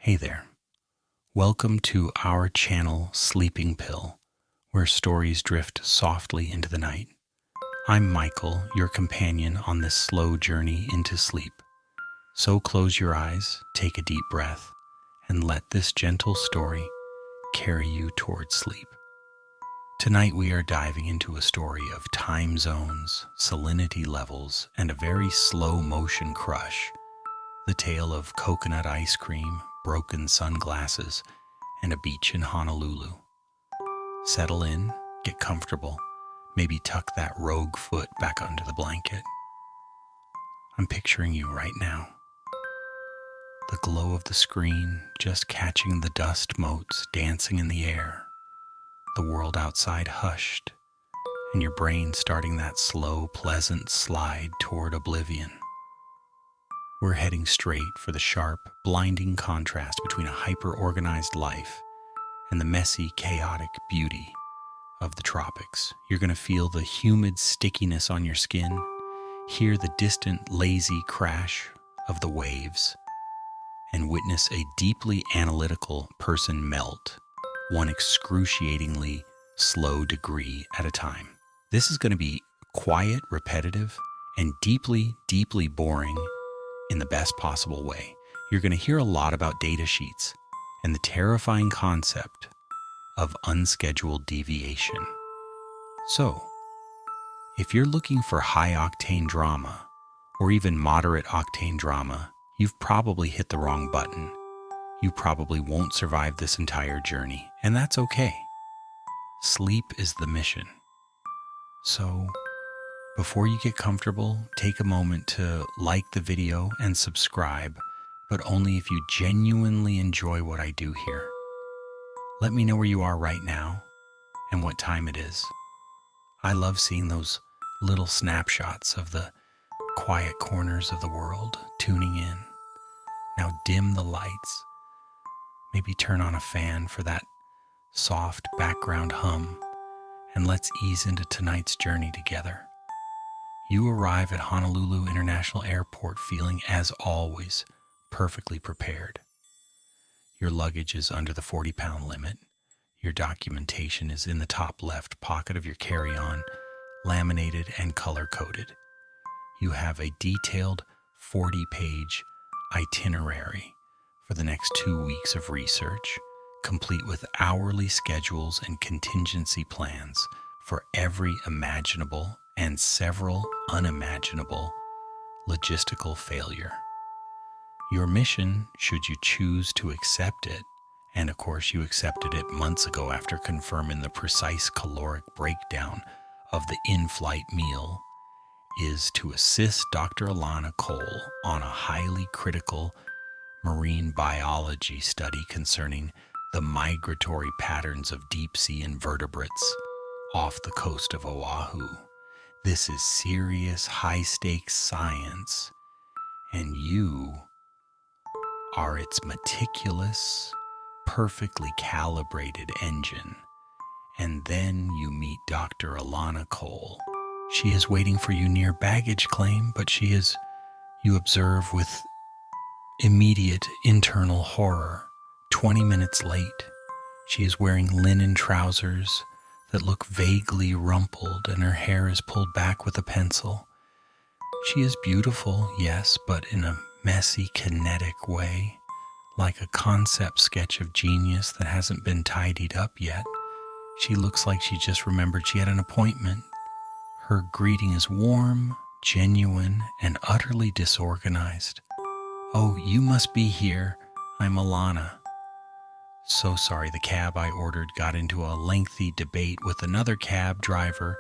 Hey there. Welcome to our channel Sleeping Pill, where stories drift softly into the night. I'm Michael, your companion on this slow journey into sleep. So close your eyes, take a deep breath, and let this gentle story carry you towards sleep. Tonight we are diving into a story of time zones, salinity levels, and a very slow motion crush. The tale of coconut ice cream, broken sunglasses, and a beach in Honolulu. Settle in, get comfortable, maybe tuck that rogue foot back under the blanket. I'm picturing you right now. The glow of the screen just catching the dust motes dancing in the air. The world outside hushed, and your brain starting that slow, pleasant slide toward oblivion. We're heading straight for the sharp, blinding contrast between a hyper-organized life and the messy, chaotic beauty of the tropics. You're going to feel the humid stickiness on your skin, hear the distant, lazy crash of the waves, and witness a deeply analytical person melt, one excruciatingly slow degree at a time. This is going to be quiet, repetitive, and deeply, deeply boring in the best possible way. You're going to hear a lot about data sheets and the terrifying concept of unscheduled deviation. So, if you're looking for high-octane drama, or even moderate-octane drama, you've probably hit the wrong button. You probably won't survive this entire journey, and that's okay. Sleep is the mission. So, before you get comfortable, take a moment to like the video and subscribe, but only if you genuinely enjoy what I do here. Let me know where you are right now and what time it is. I love seeing those little snapshots of the quiet corners of the world tuning in. Now dim the lights. Maybe turn on a fan for that soft background hum, and let's ease into tonight's journey together. You arrive at Honolulu International Airport feeling, as always, perfectly prepared. Your luggage is under the 40-pound limit. Your documentation is in the top left pocket of your carry-on, laminated and color-coded. You have a detailed 40-page itinerary for the next 2 weeks of research, complete with hourly schedules and contingency plans for every imaginable and several unimaginable logistical failure. Your mission, should you choose to accept it, and of course you accepted it months ago after confirming the precise caloric breakdown of the in-flight meal, is to assist Dr. Alana Cole on a highly critical marine biology study concerning the migratory patterns of deep-sea invertebrates off the coast of Oahu. This is serious, high-stakes science, and you are its meticulous, perfectly calibrated engine. And then you meet Dr. Alana Cole. She is waiting for you near baggage claim, but she is, you observe with immediate internal horror, 20 minutes late. She is wearing linen trousers that look vaguely rumpled, and her hair is pulled back with a pencil. She is beautiful, yes, but in a messy, kinetic way, like a concept sketch of genius that hasn't been tidied up yet. She looks like she just remembered she had an appointment. Her greeting is warm, genuine, and utterly disorganized. "Oh, you must be here. I'm Alana." So sorry, the cab I ordered got into a lengthy debate with another cab driver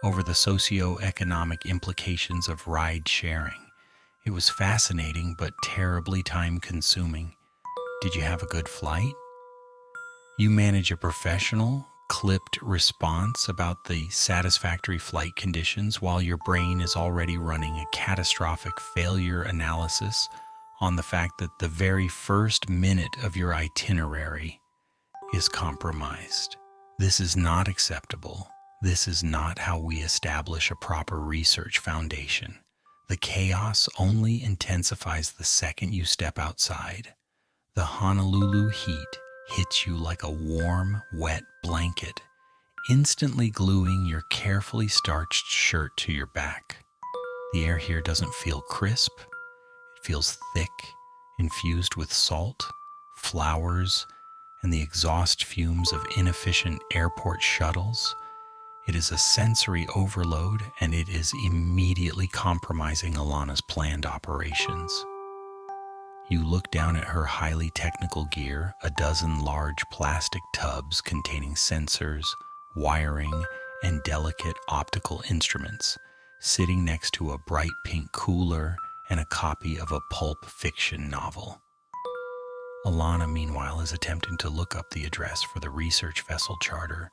over the socio-economic implications of ride sharing. It was fascinating, but terribly time-consuming. Did you have a good flight? You manage a professional, clipped response about the satisfactory flight conditions while your brain is already running a catastrophic failure analysis on the fact that the very first minute of your itinerary is compromised. This is not acceptable. This is not how we establish a proper research foundation. The chaos only intensifies the second you step outside. The Honolulu heat hits you like a warm, wet blanket, instantly gluing your carefully starched shirt to your back. The air here doesn't feel crisp. It feels thick, infused with salt, flowers, and the exhaust fumes of inefficient airport shuttles. It is a sensory overload, and it is immediately compromising Alana's planned operations. You look down at her highly technical gear, a dozen large plastic tubs containing sensors, wiring, and delicate optical instruments, sitting next to a bright pink cooler and a copy of a pulp fiction novel. Alana, meanwhile, is attempting to look up the address for the research vessel charter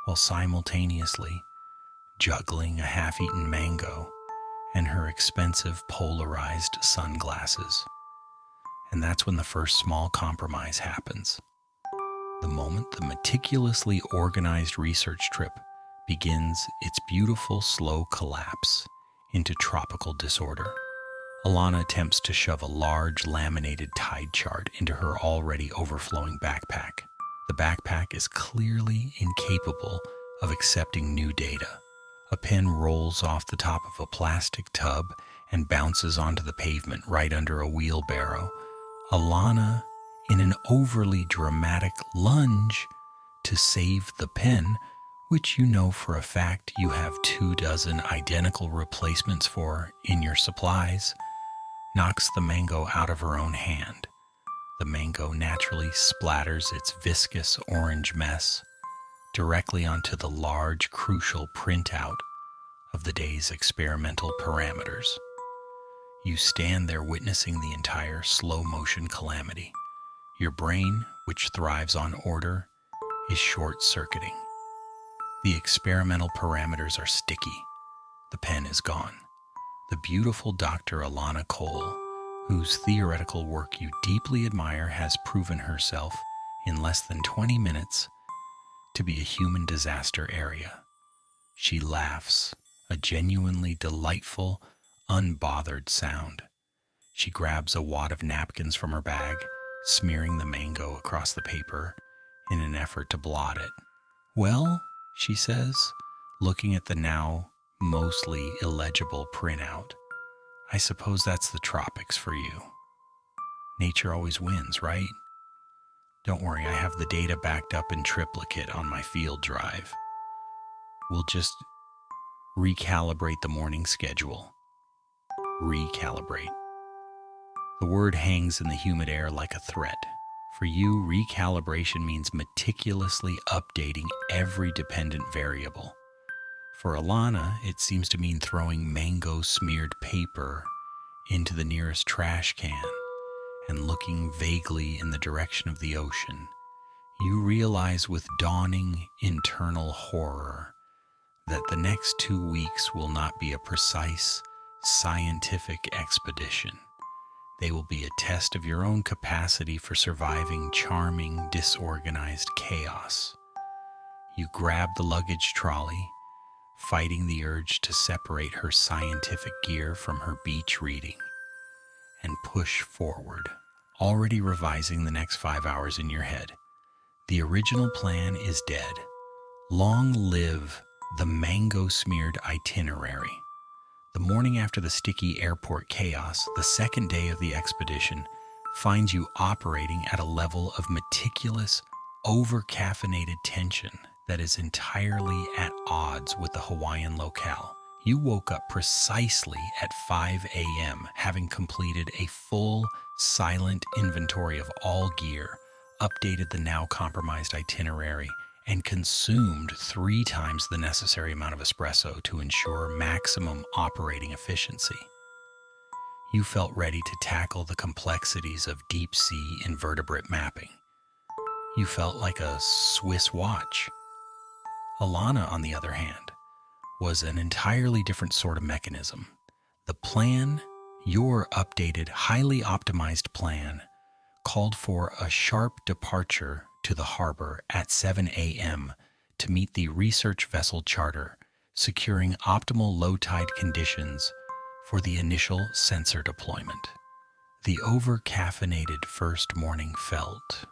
while simultaneously juggling a half-eaten mango and her expensive polarized sunglasses. And that's when the first small compromise happens. The moment the meticulously organized research trip begins its beautiful slow collapse into tropical disorder, Alana attempts to shove a large laminated tide chart into her already overflowing backpack. The backpack is clearly incapable of accepting new data. A pen rolls off the top of a plastic tub and bounces onto the pavement right under a wheelbarrow. Alana, in an overly dramatic lunge to save the pen, which you know for a fact you have 24 identical replacements for in your supplies, knocks the mango out of her own hand. The mango naturally splatters its viscous orange mess directly onto the large, crucial printout of the day's experimental parameters. You stand there witnessing the entire slow-motion calamity. Your brain, which thrives on order, is short-circuiting. The experimental parameters are sticky. The pen is gone. The beautiful Dr. Alana Cole, whose theoretical work you deeply admire, has proven herself, in less than 20 minutes, to be a human disaster area. She laughs, a genuinely delightful, unbothered sound. She grabs a wad of napkins from her bag, smearing the mango across the paper in an effort to blot it. "Well," she says, looking at the now mostly illegible printout, "I suppose that's the tropics for you. Nature always wins, right? Don't worry, I have the data backed up in triplicate on my field drive. We'll just recalibrate the morning schedule." Recalibrate. The word hangs in the humid air like a threat. For you, recalibration means meticulously updating every dependent variable. For Alana, it seems to mean throwing mango-smeared paper into the nearest trash can and looking vaguely in the direction of the ocean. You realize with dawning internal horror that the next 2 weeks will not be a precise scientific expedition. They will be a test of your own capacity for surviving charming, disorganized chaos. You grab the luggage trolley, fighting the urge to separate her scientific gear from her beach reading, and push forward, already revising the next 5 hours in your head. The original plan is dead. Long live the mango-smeared itinerary. The morning after the sticky airport chaos, the second day of the expedition finds you operating at a level of meticulous, over-caffeinated tension that is entirely at odds with the Hawaiian locale. You woke up precisely at 5 a.m., having completed a full, silent inventory of all gear, updated the now compromised itinerary, and consumed 3 times the necessary amount of espresso to ensure maximum operating efficiency. You felt ready to tackle the complexities of deep-sea invertebrate mapping. You felt like a Swiss watch. Alana, on the other hand, was an entirely different sort of mechanism. The plan, your updated, highly optimized plan, called for a sharp departure to the harbor at 7 a.m. to meet the research vessel charter, securing optimal low tide conditions for the initial sensor deployment. The over-caffeinated first morning felt,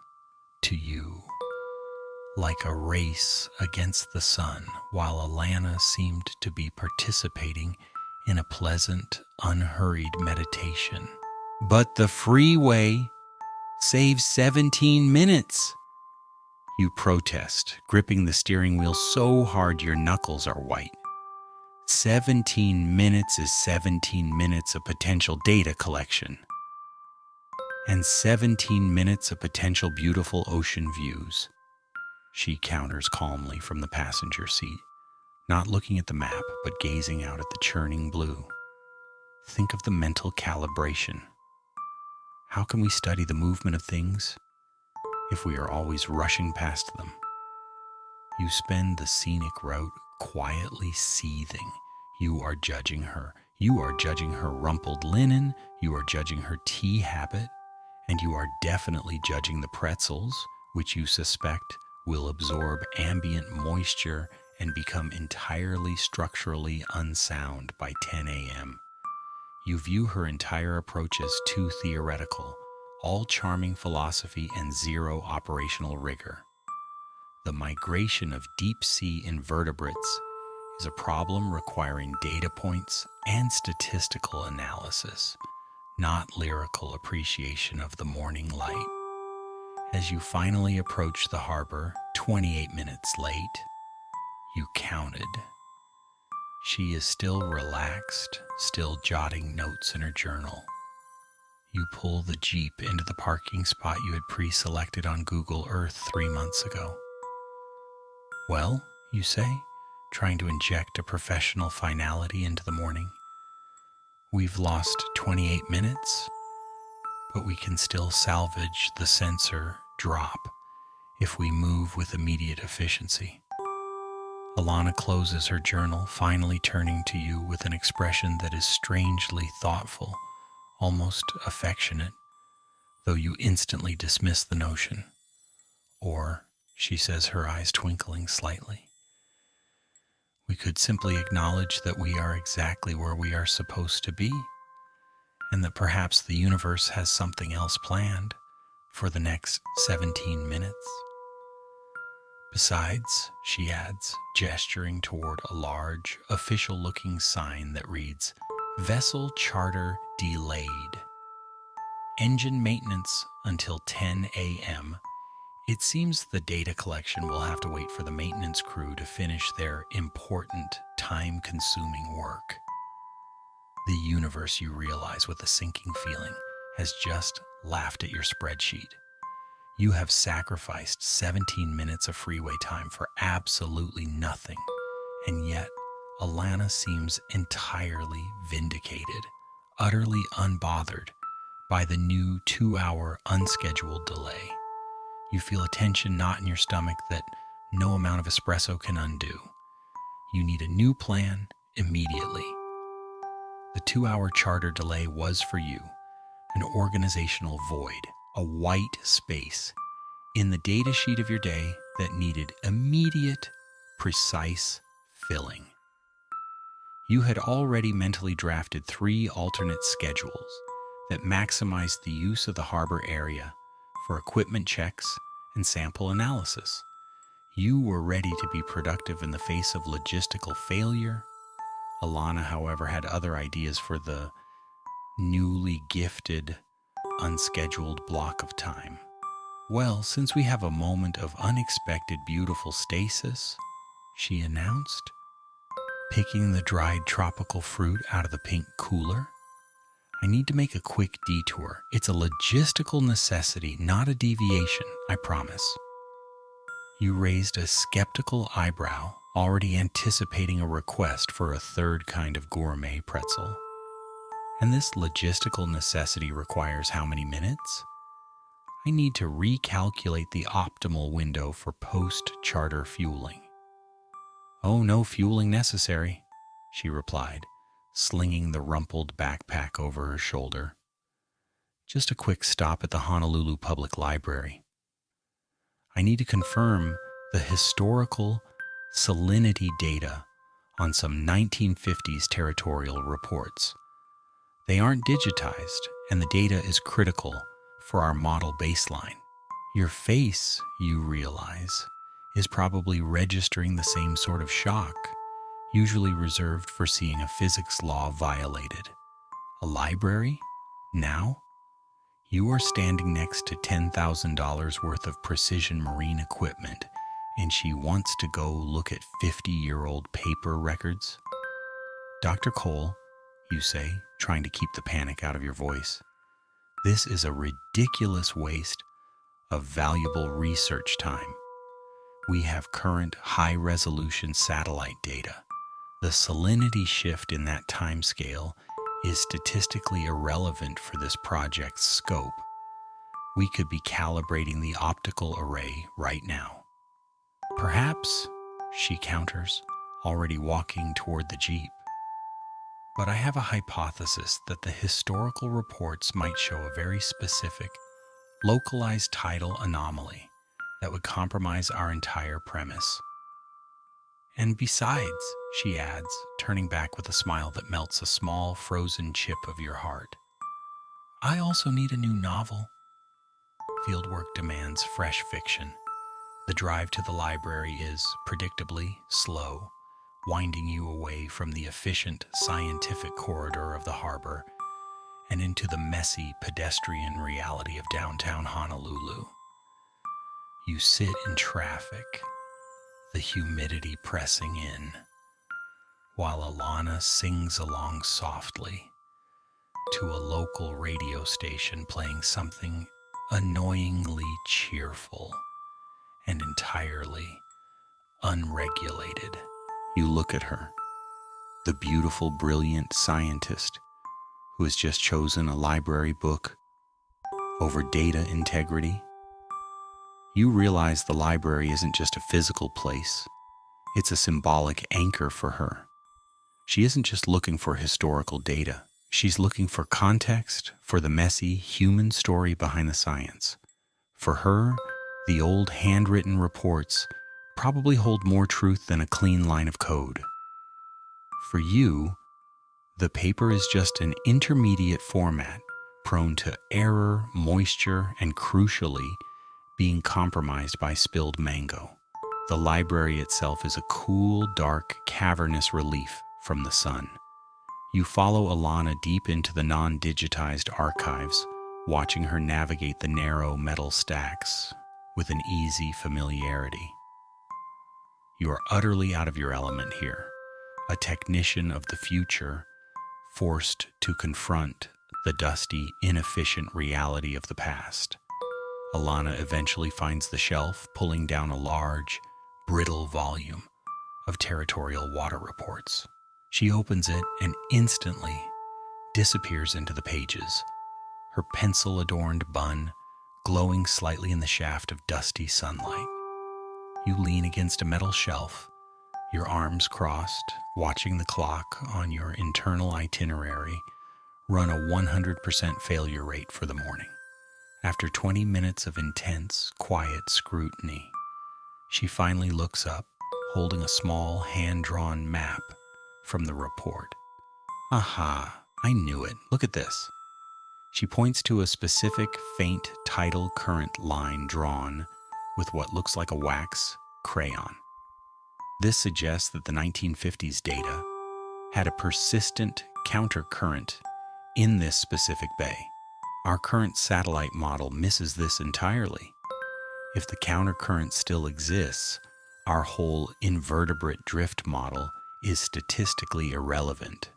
to you, like a race against the sun, while Alana seemed to be participating in a pleasant, unhurried meditation. But the freeway saves 17 minutes, you protest, gripping the steering wheel so hard your knuckles are white. 17 minutes is 17 minutes of potential data collection. And 17 minutes of potential beautiful ocean views, she counters calmly from the passenger seat, not looking at the map, but gazing out at the churning blue. Think of the mental calibration. How can we study the movement of things if we are always rushing past them? You spend the scenic route quietly seething. You are judging her. You are judging her rumpled linen. You are judging her tea habit. And you are definitely judging the pretzels, which you suspect will absorb ambient moisture and become entirely structurally unsound by 10 a.m. You view her entire approach as too theoretical, all charming philosophy and zero operational rigor. The migration of deep-sea invertebrates is a problem requiring data points and statistical analysis, not lyrical appreciation of the morning light. As you finally approach the harbor, 28 minutes late, you counted. She is still relaxed, still jotting notes in her journal. You pull the Jeep into the parking spot you had pre-selected on Google Earth 3 months ago. Well, you say, trying to inject a professional finality into the morning. We've lost 28 minutes, but we can still salvage the sensor drop if we move with immediate efficiency. Alana closes her journal, finally turning to you with an expression that is strangely thoughtful, almost affectionate, though you instantly dismiss the notion. Or, she says, her eyes twinkling slightly, we could simply acknowledge that we are exactly where we are supposed to be, and that perhaps the universe has something else planned for the next 17 minutes. Besides, she adds, gesturing toward a large, official-looking sign that reads, Vessel Charter Delayed. Engine maintenance until 10 a.m. It seems the data collection will have to wait for the maintenance crew to finish their important, time-consuming work. The universe, you realize with a sinking feeling, has just laughed at your spreadsheet. You have sacrificed 17 minutes of freeway time for absolutely nothing, and yet Alana seems entirely vindicated, utterly unbothered by the new 2-hour unscheduled delay. You feel a tension knot in your stomach that no amount of espresso can undo. You need a new plan immediately. The 2-hour charter delay was for you an organizational void, a white space in the data sheet of your day that needed immediate, precise filling. You had already mentally drafted 3 alternate schedules that maximized the use of the harbor area for equipment checks and sample analysis. You were ready to be productive in the face of logistical failure. Alana, however, had other ideas for the newly gifted, unscheduled block of time. Well, since we have a moment of unexpected beautiful stasis, she announced, picking the dried tropical fruit out of the pink cooler, I need to make a quick detour. It's a logistical necessity, not a deviation, I promise. You raised a skeptical eyebrow, already anticipating a request for a third kind of gourmet pretzel. And this logistical necessity requires how many minutes? I need to recalculate the optimal window for post-charter fueling. Oh, no fueling necessary, she replied, slinging the rumpled backpack over her shoulder. Just a quick stop at the Honolulu Public Library. I need to confirm the historical salinity data on some 1950s territorial reports. They aren't digitized, and the data is critical for our model baseline. Your face, you realize, is probably registering the same sort of shock, usually reserved for seeing a physics law violated. A library? Now? You are standing next to $10,000 worth of precision marine equipment, and she wants to go look at 50-year-old paper records? Dr. Cole, you say, trying to keep the panic out of your voice, this is a ridiculous waste of valuable research time. We have current high-resolution satellite data. The salinity shift in that timescale is statistically irrelevant for this project's scope. We could be calibrating the optical array right now. Perhaps, she counters, already walking toward the Jeep. But I have a hypothesis that the historical reports might show a very specific, localized tidal anomaly that would compromise our entire premise. And besides, she adds, turning back with a smile that melts a small frozen chip of your heart, I also need a new novel. Fieldwork demands fresh fiction. The drive to the library is, predictably, slow, winding you away from the efficient scientific corridor of the harbor and into the messy pedestrian reality of downtown Honolulu. You sit in traffic, the humidity pressing in, while Alana sings along softly to a local radio station playing something annoyingly cheerful and entirely unregulated. You look at her, the beautiful, brilliant scientist who has just chosen a library book over data integrity. You realize the library isn't just a physical place, it's a symbolic anchor for her. She isn't just looking for historical data, she's looking for context for the messy human story behind the science. For her, the old handwritten reports probably hold more truth than a clean line of code. For you, the paper is just an intermediate format prone to error, moisture, and crucially, being compromised by spilled mango. The library itself is a cool, dark, cavernous relief from the sun. You follow Alana deep into the non-digitized archives, watching her navigate the narrow metal stacks with an easy familiarity. You are utterly out of your element here, a technician of the future, forced to confront the dusty, inefficient reality of the past. Alana eventually finds the shelf, pulling down a large, brittle volume of territorial water reports. She opens it and instantly disappears into the pages, her pencil-adorned bun glowing slightly in the shaft of dusty sunlight. You lean against a metal shelf, your arms crossed, watching the clock on your internal itinerary run a 100% failure rate for the morning. After 20 minutes of intense, quiet scrutiny, she finally looks up, holding a small, hand-drawn map from the report. Aha, I knew it. Look at this. She points to a specific, faint tidal current line drawn with what looks like a wax crayon. This suggests that the 1950s data had a persistent countercurrent in this specific bay. Our current satellite model misses this entirely. If the countercurrent still exists, our whole invertebrate drift model is statistically irrelevant.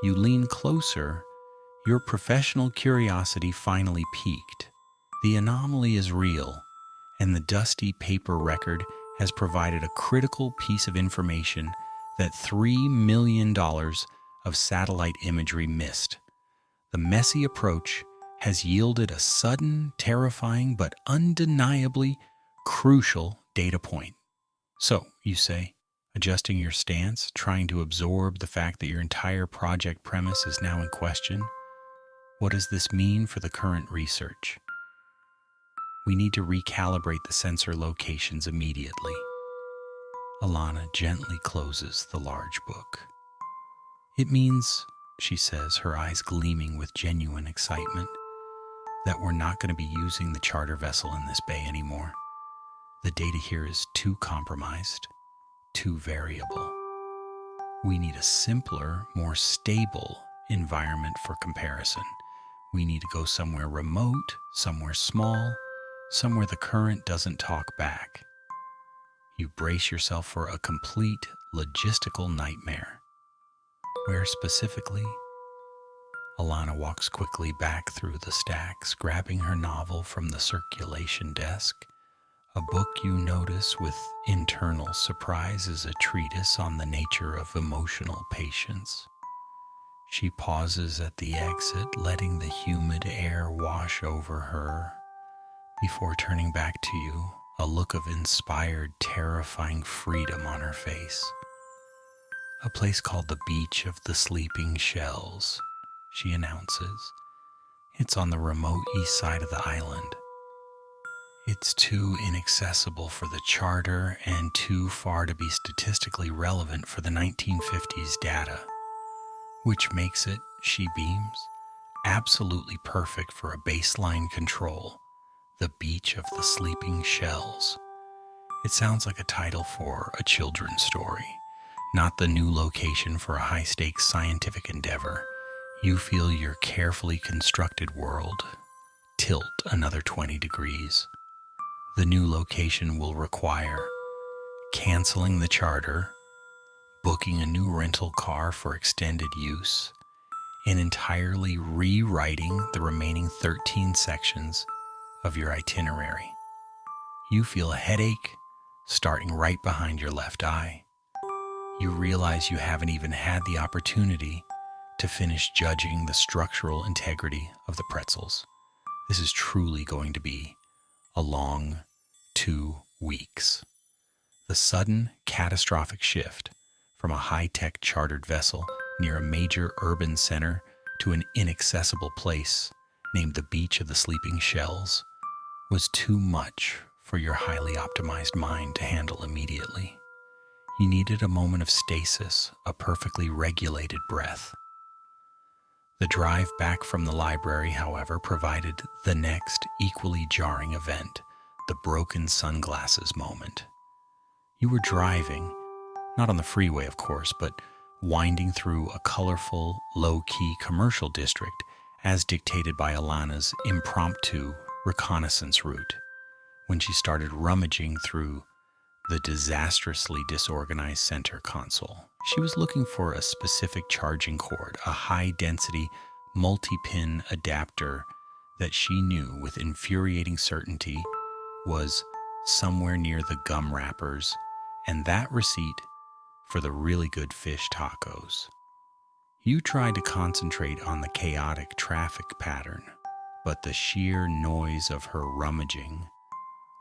You lean closer, your professional curiosity finally peaked. The anomaly is real, and the dusty paper record has provided a critical piece of information that $3 million of satellite imagery missed. The messy approach has yielded a sudden, terrifying, but undeniably crucial data point. So, you say, adjusting your stance, trying to absorb the fact that your entire project premise is now in question, what does this mean for the current research? We need to recalibrate the sensor locations immediately. Alana gently closes the large book. It means she says, her eyes gleaming with genuine excitement, that we're not going to be using the charter vessel in this bay anymore. The data here is too compromised, too variable. We need a simpler, more stable environment for comparison. We need to go somewhere remote, somewhere small, somewhere the current doesn't talk back. You brace yourself for a complete logistical nightmare. Where specifically? Alana walks quickly back through the stacks, grabbing her novel from the circulation desk. A book you notice with internal surprise is a treatise on the nature of emotional patience. She pauses at the exit, letting the humid air wash over her before turning back to you, a look of inspired, terrifying freedom on her face. A place called the Beach of the Sleeping Shells, she announces. It's on the remote east side of the island. It's too inaccessible for the charter and too far to be statistically relevant for the 1950s data, which makes it, she beams, absolutely perfect for a baseline control, the Beach of the Sleeping Shells. It sounds like a title for a children's story, not the new location for a high-stakes scientific endeavor. You feel your carefully constructed world tilt another 20 degrees. The new location will require canceling the charter, booking a new rental car for extended use, and entirely rewriting the remaining 13 sections of your itinerary. You feel a headache starting right behind your left eye. You realize you haven't even had the opportunity to finish judging the structural integrity of the pretzels. This is truly going to be a long 2 weeks. The sudden, catastrophic shift from a high-tech chartered vessel near a major urban center to an inaccessible place named the Beach of the Sleeping Shells was too much for your highly optimized mind to handle immediately. You needed a moment of stasis, a perfectly regulated breath. The drive back from the library, however, provided the next equally jarring event, the broken sunglasses moment. You were driving, not on the freeway, of course, but winding through a colorful, low-key commercial district as dictated by Alana's impromptu reconnaissance route, when she started rummaging through the disastrously disorganized center console. She was looking for a specific charging cord, a high-density, multi-pin adapter that she knew with infuriating certainty was somewhere near the gum wrappers and that receipt for the really good fish tacos. You tried to concentrate on the chaotic traffic pattern, but the sheer noise of her rummaging,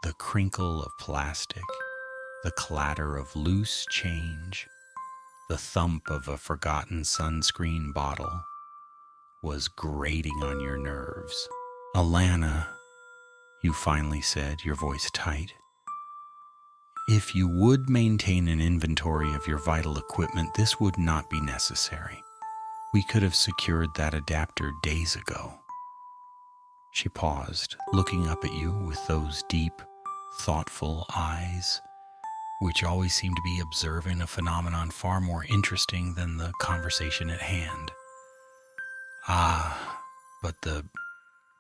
the crinkle of plastic, the clatter of loose change, the thump of a forgotten sunscreen bottle was grating on your nerves. "Alana," you finally said, your voice tight, "if you would maintain an inventory of your vital equipment, this would not be necessary. We could have secured that adapter days ago." She paused, looking up at you with those deep, thoughtful eyes, which always seemed to be observing a phenomenon far more interesting than the conversation at hand. "Ah, but the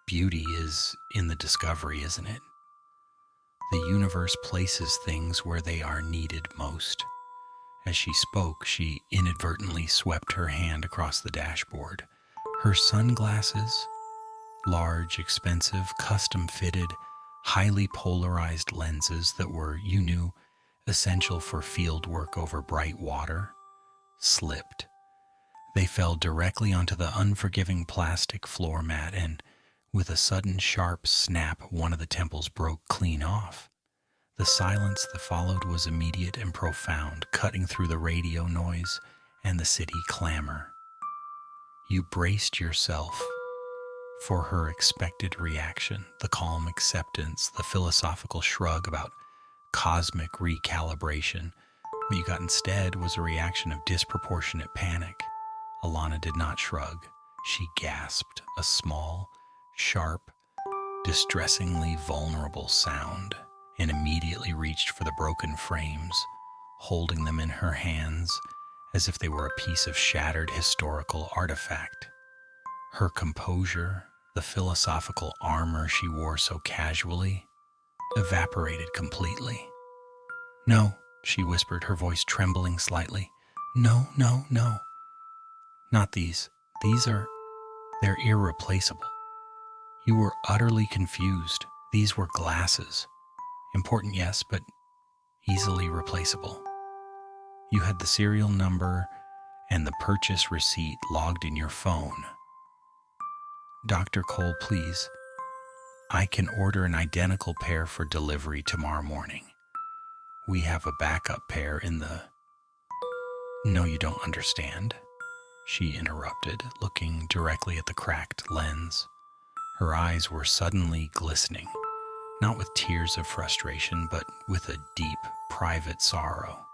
beauty is in the discovery, isn't it? The universe places things where they are needed most." As she spoke, she inadvertently swept her hand across the dashboard. Her sunglasses, large, expensive, custom-fitted, highly polarized lenses that were, you knew, essential for field work over bright water, slipped. They fell directly onto the unforgiving plastic floor mat, and with a sudden sharp snap, one of the temples broke clean off. The silence that followed was immediate and profound, cutting through the radio noise and the city clamor. You braced yourself for her expected reaction, the calm acceptance, the philosophical shrug about cosmic recalibration. What you got instead was a reaction of disproportionate panic, Alana did not shrug. She gasped a small, sharp, distressingly vulnerable sound and immediately reached for the broken frames, holding them in her hands as if they were a piece of shattered historical artifact. Her composure, the philosophical armor she wore so casually, evaporated completely. "No," she whispered, her voice trembling slightly. "No, no, no. Not these. They're irreplaceable. You were utterly confused. These were glasses. Important, yes, but easily replaceable. You had the serial number and the purchase receipt logged in your phone. Dr. Cole, please. I can order an identical pair for delivery tomorrow morning. We have a backup pair in the..." "No, you don't understand," she interrupted, looking directly at the cracked lens. Her eyes were suddenly glistening, not with tears of frustration, but with a deep, private sorrow.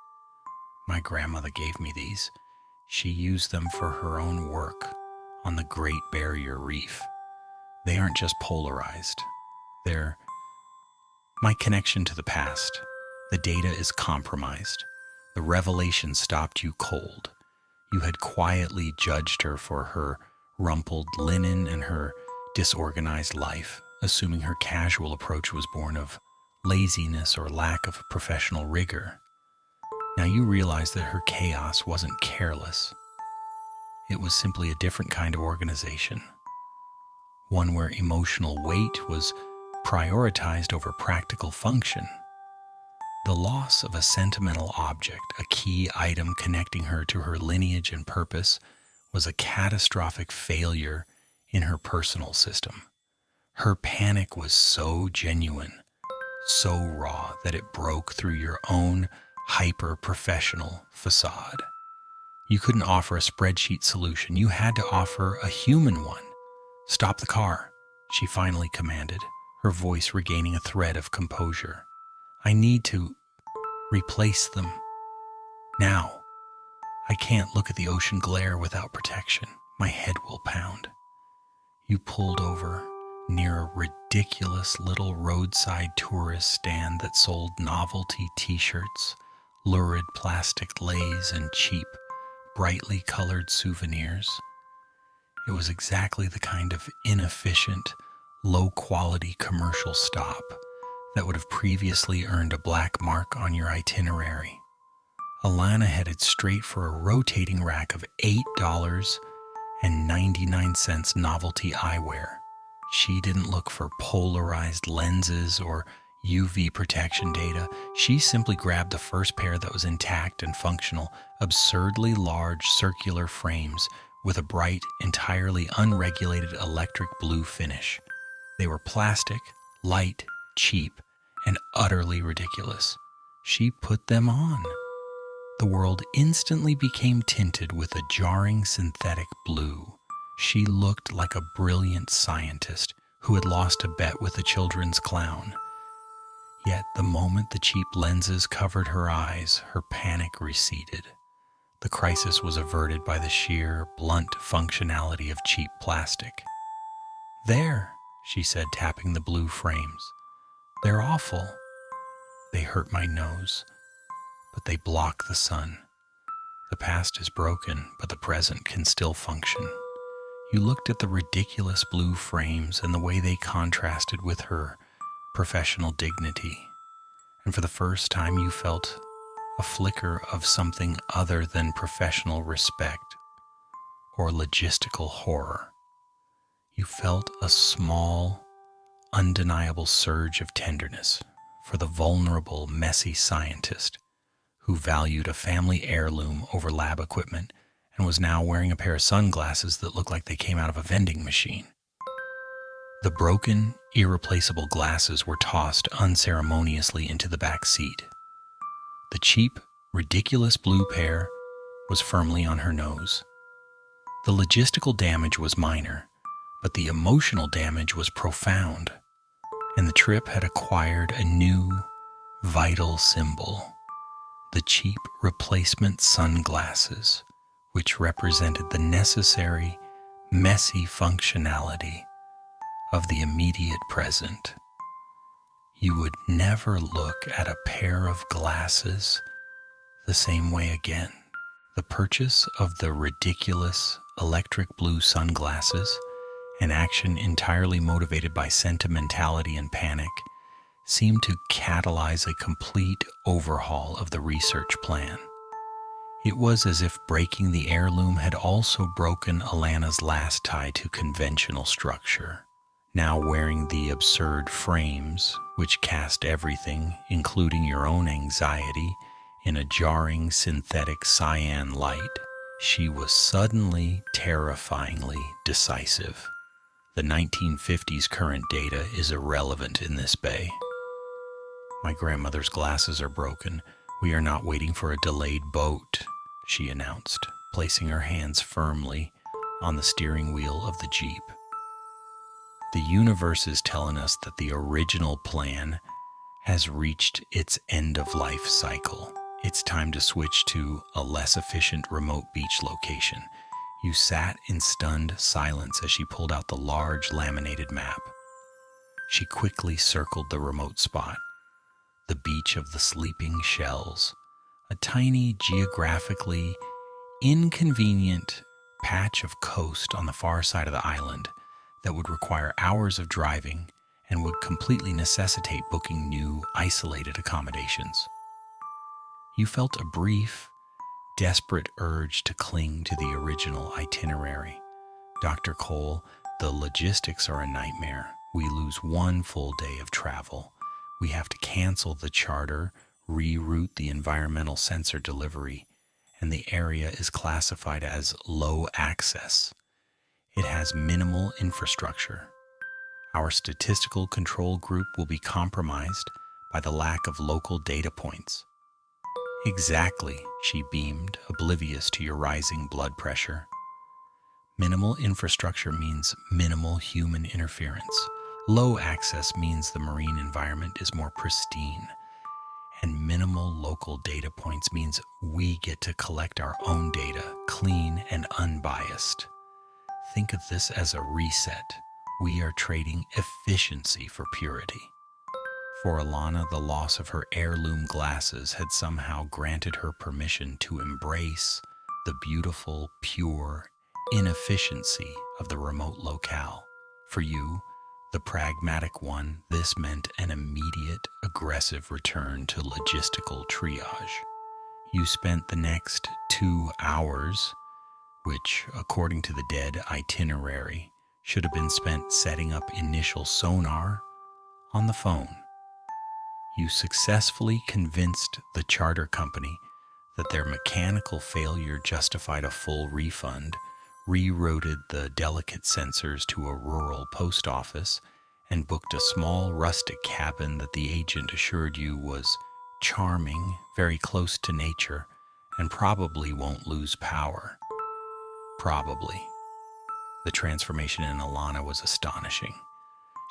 "My grandmother gave me these. She used them for her own work on the Great Barrier Reef. They aren't just polarized. They're my connection to the past. The data is compromised. The revelation stopped you cold. You had quietly judged her for her rumpled linen and her disorganized life, assuming her casual approach was born of laziness or lack of professional rigor. Now you realize that her chaos wasn't careless. It was simply a different kind of organization, one where emotional weight was prioritized over practical function. The loss of a sentimental object, a key item connecting her to her lineage and purpose, was a catastrophic failure in her personal system. Her panic was so genuine, so raw, that it broke through your own hyper-professional facade. You couldn't offer a spreadsheet solution. You had to offer a human one. "Stop the car," she finally commanded, her voice regaining a thread of composure. "I need to replace them. Now. I can't look at the ocean glare without protection. My head will pound." You pulled over near a ridiculous little roadside tourist stand that sold novelty t-shirts, lurid plastic leis, and cheap, brightly colored souvenirs. It was exactly the kind of inefficient, low-quality commercial stop that would have previously earned a black mark on your itinerary. Alana headed straight for a rotating rack of $8.99 novelty eyewear. She didn't look for polarized lenses or UV protection data. She simply grabbed the first pair that was intact and functional, absurdly large circular frames with a bright, entirely unregulated electric blue finish. They were plastic, light, cheap, and utterly ridiculous. She put them on. The world instantly became tinted with a jarring synthetic blue. She looked like a brilliant scientist who had lost a bet with a children's clown. Yet the moment the cheap lenses covered her eyes, her panic receded. The crisis was averted by the sheer, blunt functionality of cheap plastic. "There," she said, tapping the blue frames. "They're awful. They hurt my nose, but they block the sun. The past is broken, but the present can still function." You looked at the ridiculous blue frames and the way they contrasted with her professional dignity, and for the first time you felt a flicker of something other than professional respect or logistical horror. You felt a small, undeniable surge of tenderness for the vulnerable, messy scientist who valued a family heirloom over lab equipment and was now wearing a pair of sunglasses that looked like they came out of a vending machine. The broken, irreplaceable glasses were tossed unceremoniously into the back seat. The cheap, ridiculous blue pair was firmly on her nose. The logistical damage was minor, but the emotional damage was profound, and the trip had acquired a new, vital symbol: the cheap replacement sunglasses which represented the necessary, messy functionality of the immediate present. You would never look at a pair of glasses the same way again. The purchase of the ridiculous electric blue sunglasses, an action entirely motivated by sentimentality and panic, seemed to catalyze a complete overhaul of the research plan. It was as if breaking the heirloom had also broken Alana's last tie to conventional structure. Now wearing the absurd frames, which cast everything, including your own anxiety, in a jarring synthetic cyan light, she was suddenly terrifyingly decisive. The 1950s current data is irrelevant in this bay. My grandmother's glasses are broken. We are not waiting for a delayed boat, she announced, placing her hands firmly on the steering wheel of the Jeep. The universe is telling us that the original plan has reached its end-of-life cycle. It's time to switch to a less efficient remote beach location. You sat in stunned silence as she pulled out the large laminated map. She quickly circled the remote spot, the beach of the sleeping shells, a tiny, geographically inconvenient patch of coast on the far side of the island that would require hours of driving and would completely necessitate booking new, isolated accommodations. You felt a brief, desperate urge to cling to the original itinerary. Dr. Cole, the logistics are a nightmare. We lose one full day of travel. We have to cancel the charter, reroute the environmental sensor delivery, and the area is classified as low access. It has minimal infrastructure. Our statistical control group will be compromised by the lack of local data points. Exactly, she beamed, oblivious to your rising blood pressure. Minimal infrastructure means minimal human interference. Low access means the marine environment is more pristine. And minimal local data points means we get to collect our own data, clean and unbiased. Think of this as a reset. We are trading efficiency for purity. For Alana, the loss of her heirloom glasses had somehow granted her permission to embrace the beautiful, pure inefficiency of the remote locale. For you, the pragmatic one, this meant an immediate, aggressive return to logistical triage. You spent the next 2 hours, which, according to the dead itinerary, should have been spent setting up initial sonar, on the phone. You successfully convinced the charter company that their mechanical failure justified a full refund, rerouted the delicate sensors to a rural post office, and booked a small rustic cabin that the agent assured you was charming, very close to nature, and probably won't lose power. Probably. The transformation in Alana was astonishing.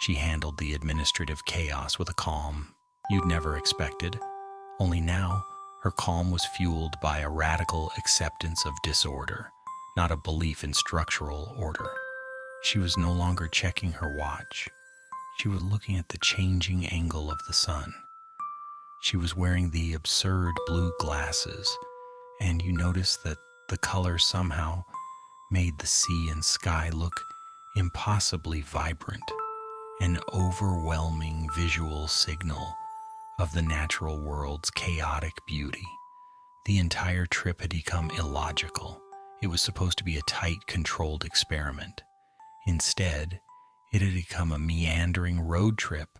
She handled the administrative chaos with a calm you'd never expected, only now her calm was fueled by a radical acceptance of disorder, not a belief in structural order. She was no longer checking her watch. She was looking at the changing angle of the sun. She was wearing the absurd blue glasses, and you noticed that the color somehow made the sea and sky look impossibly vibrant, an overwhelming visual signal of the natural world's chaotic beauty. The entire trip had become illogical. It was supposed to be a tight, controlled experiment. Instead, it had become a meandering road trip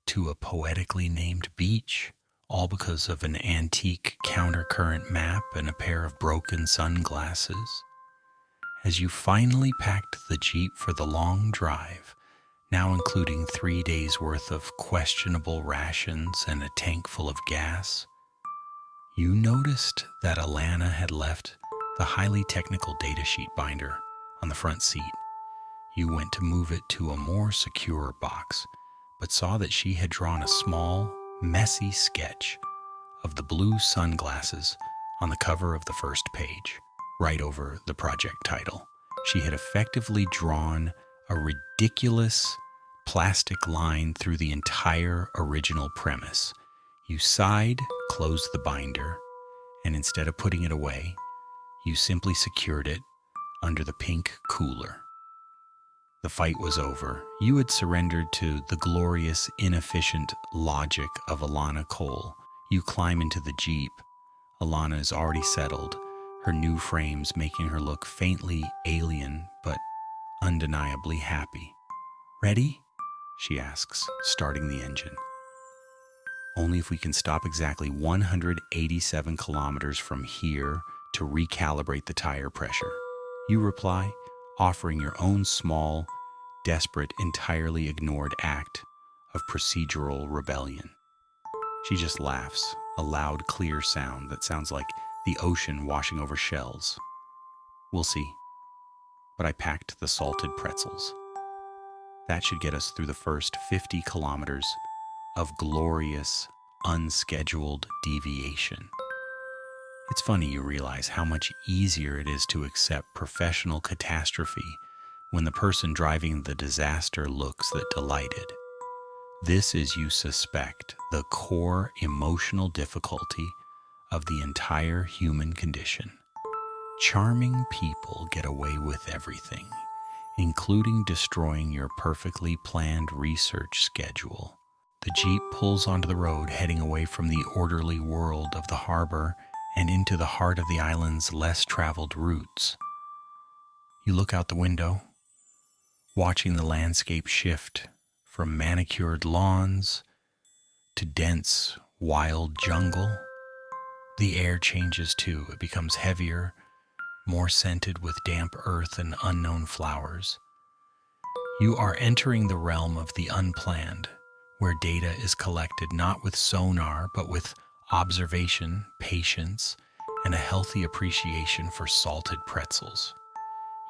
to a poetically named beach, all because of an antique countercurrent map and a pair of broken sunglasses. As you finally packed the Jeep for the long drive, now including 3 days' worth of questionable rations and a tank full of gas, you noticed that Alana had left the highly technical datasheet binder on the front seat. You went to move it to a more secure box, but saw that she had drawn a small, messy sketch of the blue sunglasses on the cover of the first page. right over the project title. She had effectively drawn a ridiculous plastic line through the entire original premise. You sighed, closed the binder, and instead of putting it away, you simply secured it under the pink cooler. The fight was over. You had surrendered to the glorious, inefficient logic of Alana Cole. You climb into the Jeep. Alana is already settled, her new frames making her look faintly alien but undeniably happy. "Ready?" she asks, starting the engine. "Only if we can stop exactly 187 kilometers from here to recalibrate the tire pressure," you reply, offering your own small, desperate, entirely ignored act of procedural rebellion. She just laughs, a loud, clear sound that sounds like the ocean washing over shells. "We'll see. But I packed the salted pretzels. That should get us through the first 50 kilometers of glorious, unscheduled deviation." It's funny you realize how much easier it is to accept professional catastrophe when the person driving the disaster looks that delighted. This is, you suspect, the core emotional difficulty of the entire human condition. Charming people get away with everything, including destroying your perfectly planned research schedule. The Jeep pulls onto the road, heading away from the orderly world of the harbor and into the heart of the island's less traveled routes. You look out the window, watching the landscape shift from manicured lawns to dense, wild jungle. The air changes too. It becomes heavier, more scented with damp earth and unknown flowers. You are entering the realm of the unplanned, where data is collected not with sonar, but with observation, patience, and a healthy appreciation for salted pretzels.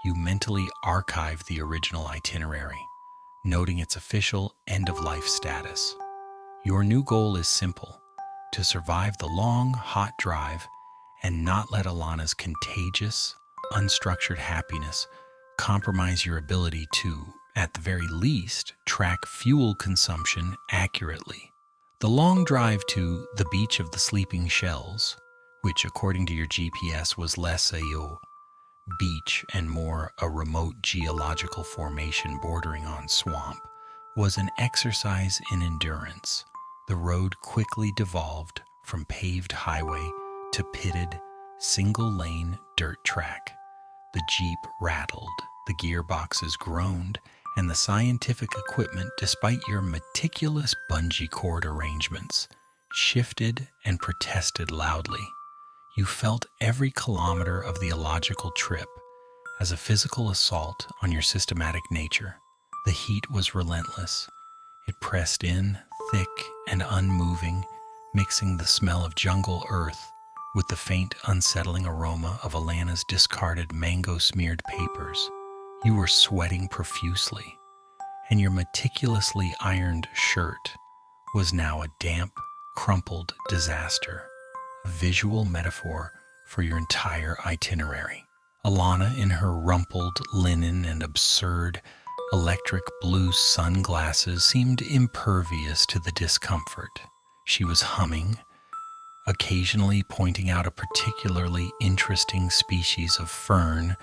You mentally archive the original itinerary, noting its official end-of-life status. Your new goal is simple: to survive the long, hot drive and not let Alana's contagious, unstructured happiness compromise your ability to, at the very least, track fuel consumption accurately. The long drive to the beach of the sleeping shells, which according to your GPS was less a beach and more a remote geological formation bordering on swamp, was an exercise in endurance. The road quickly devolved from paved highway to pitted, single-lane dirt track. The Jeep rattled, the gearboxes groaned, and the scientific equipment, despite your meticulous bungee cord arrangements, shifted and protested loudly. You felt every kilometer of the illogical trip as a physical assault on your systematic nature. The heat was relentless. It pressed in, thick and unmoving, mixing the smell of jungle earth with the faint, unsettling aroma of Alana's discarded mango-smeared papers. You were sweating profusely, and your meticulously ironed shirt was now a damp, crumpled disaster, a visual metaphor for your entire itinerary. Alana, in her rumpled linen and absurd electric blue sunglasses, seemed impervious to the discomfort. She was humming, occasionally pointing out a particularly interesting species of fern,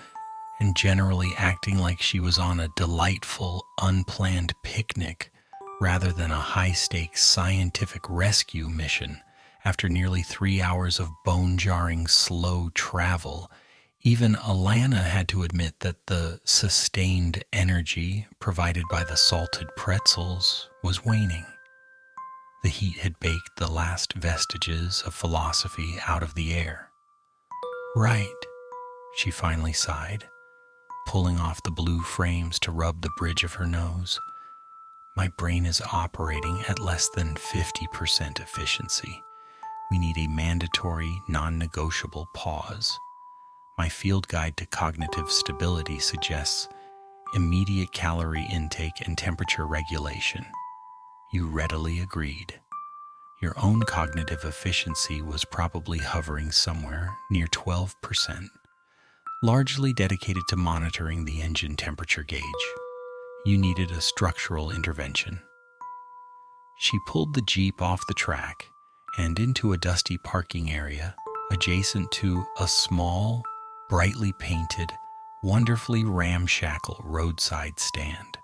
and generally acting like she was on a delightful, unplanned picnic rather than a high-stakes scientific rescue mission. After nearly 3 hours of bone-jarring, slow travel, even Alana had to admit that the sustained energy provided by the salted pretzels was waning. The heat had baked the last vestiges of philosophy out of the air. "Right," she finally sighed, pulling off the blue frames to rub the bridge of her nose. "My brain is operating at less than 50% efficiency. We need a mandatory, non-negotiable pause. My field guide to cognitive stability suggests immediate calorie intake and temperature regulation." You readily agreed. Your own cognitive efficiency was probably hovering somewhere near 12%. largely dedicated to monitoring the engine temperature gauge. You needed a structural intervention. She pulled the Jeep off the track and into a dusty parking area adjacent to a small, brightly painted, wonderfully ramshackle roadside stand.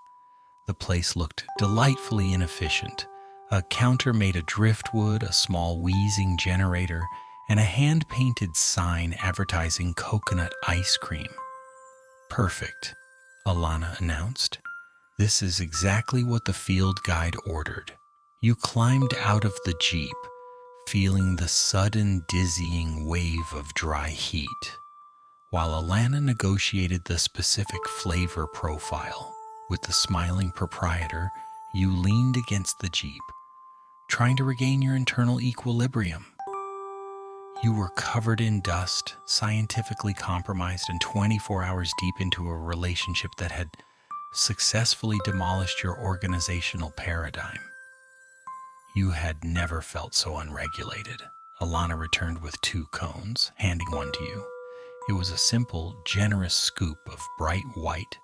The place looked delightfully inefficient. A counter made of driftwood, a small wheezing generator, and a hand-painted sign advertising coconut ice cream. "Perfect," Alana announced. "This is exactly what the field guide ordered." You climbed out of the Jeep, feeling the sudden dizzying wave of dry heat, while Alana negotiated the specific flavor profile. With the smiling proprietor, you leaned against the Jeep, trying to regain your internal equilibrium. You were covered in dust, scientifically compromised, and 24 hours deep into a relationship that had successfully demolished your organizational paradigm. You had never felt so unregulated. Alana returned with 2 cones, handing one to you. It was a simple, generous scoop of bright white,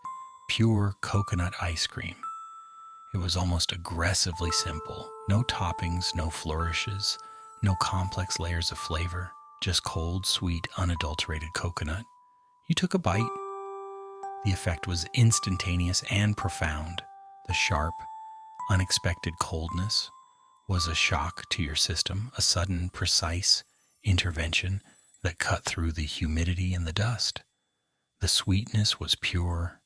pure coconut ice cream. It was almost aggressively simple. No toppings, no flourishes, no complex layers of flavor, just cold, sweet, unadulterated coconut. You took a bite. The effect was instantaneous and profound. The sharp, unexpected coldness was a shock to your system, a sudden, precise intervention that cut through the humidity and the dust. The sweetness was pure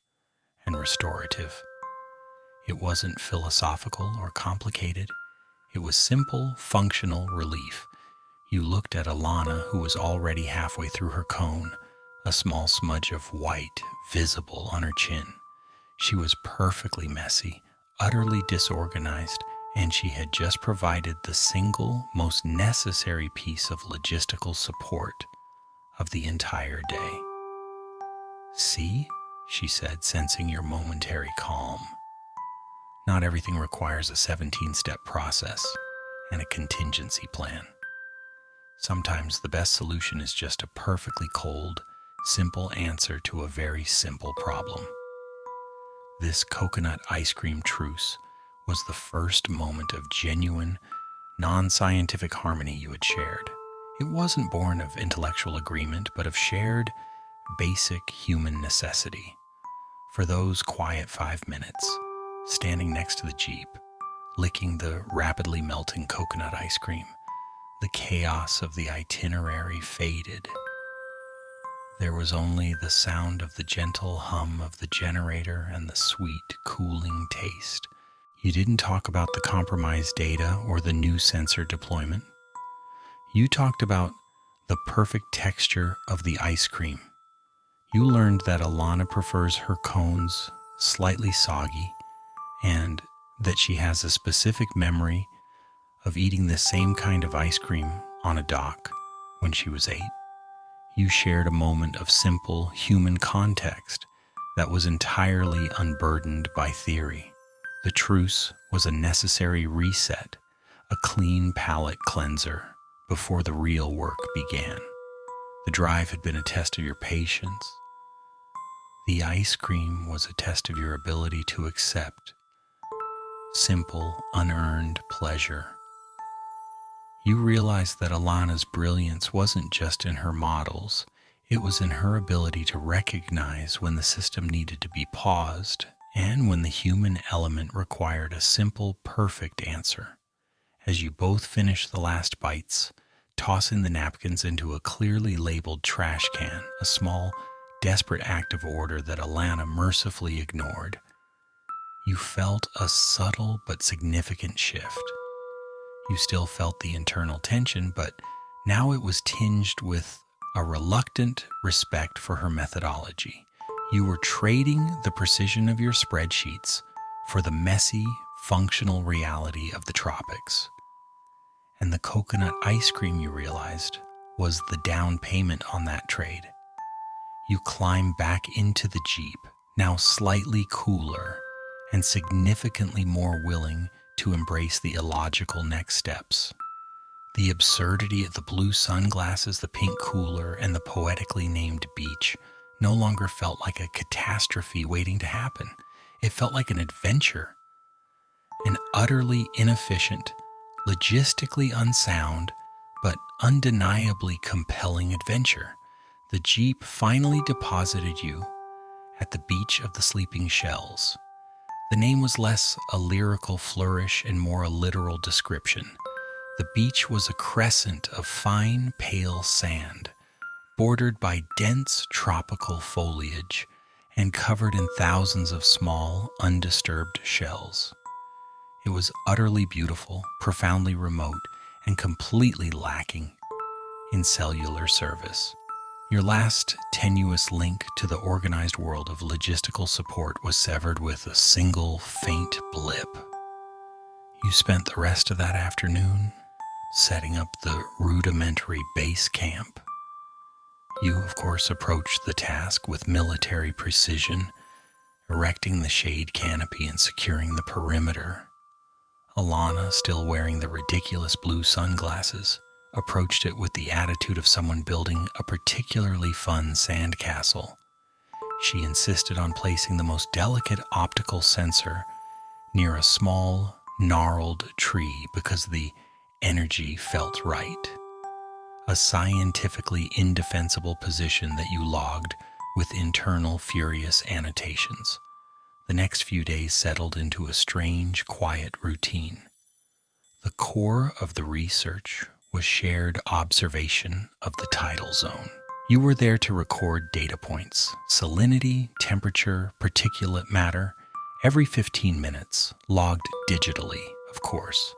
and restorative. It wasn't philosophical or complicated. It was simple, functional relief. You looked at Alana, who was already halfway through her cone, a small smudge of white visible on her chin. She was perfectly messy, utterly disorganized, and she had just provided the single most necessary piece of logistical support of the entire day. "See?" she said, sensing your momentary calm. Not everything requires a 17-step process and a contingency plan. Sometimes the best solution is just a perfectly cold, simple answer to a very simple problem. This coconut ice cream truce was the first moment of genuine, non-scientific harmony you had shared. It wasn't born of intellectual agreement, but of shared, basic human necessity. For those quiet 5 minutes, standing next to the Jeep, licking the rapidly melting coconut ice cream, the chaos of the itinerary faded. There was only the sound of the gentle hum of the generator and the sweet, cooling taste. You didn't talk about the compromised data or the new sensor deployment. You talked about the perfect texture of the ice cream. You learned that Alana prefers her cones slightly soggy, and that she has a specific memory of eating the same kind of ice cream on a dock when she was 8. You shared a moment of simple human context that was entirely unburdened by theory. The truce was a necessary reset, a clean palate cleanser before the real work began. The drive had been a test of your patience. The ice cream was a test of your ability to accept simple, unearned pleasure. You realized that Alana's brilliance wasn't just in her models, it was in her ability to recognize when the system needed to be paused and when the human element required a simple, perfect answer. As you both finished the last bites, tossing the napkins into a clearly labeled trash can, a small, desperate act of order that Alana mercifully ignored, you felt a subtle but significant shift. You still felt the internal tension, but now it was tinged with a reluctant respect for her methodology. You were trading the precision of your spreadsheets for the messy, functional reality of the tropics. And the coconut ice cream, you realized, was the down payment on that trade. You climbed back into the Jeep, now slightly cooler and significantly more willing to embrace the illogical next steps. The absurdity of the blue sunglasses, the pink cooler, and the poetically named beach no longer felt like a catastrophe waiting to happen. It felt like an adventure, an utterly inefficient, logistically unsound, but undeniably compelling adventure. The Jeep finally deposited you at the beach of the sleeping shells. The name was less a lyrical flourish and more a literal description. The beach was a crescent of fine, pale sand, bordered by dense tropical foliage and covered in thousands of small, undisturbed shells. It was utterly beautiful, profoundly remote, and completely lacking in cellular service. Your last tenuous link to the organized world of logistical support was severed with a single faint blip. You spent the rest of that afternoon setting up the rudimentary base camp. You, of course, approached the task with military precision, erecting the shade canopy and securing the perimeter. Alana, still wearing the ridiculous blue sunglasses, approached it with the attitude of someone building a particularly fun sandcastle. She insisted on placing the most delicate optical sensor near a small, gnarled tree because the energy felt right. A scientifically indefensible position that you logged with internal furious annotations. The next few days settled into a strange, quiet routine. The core of the research was shared observation of the tidal zone. You were there to record data points, salinity, temperature, particulate matter, every 15 minutes, logged digitally, of course.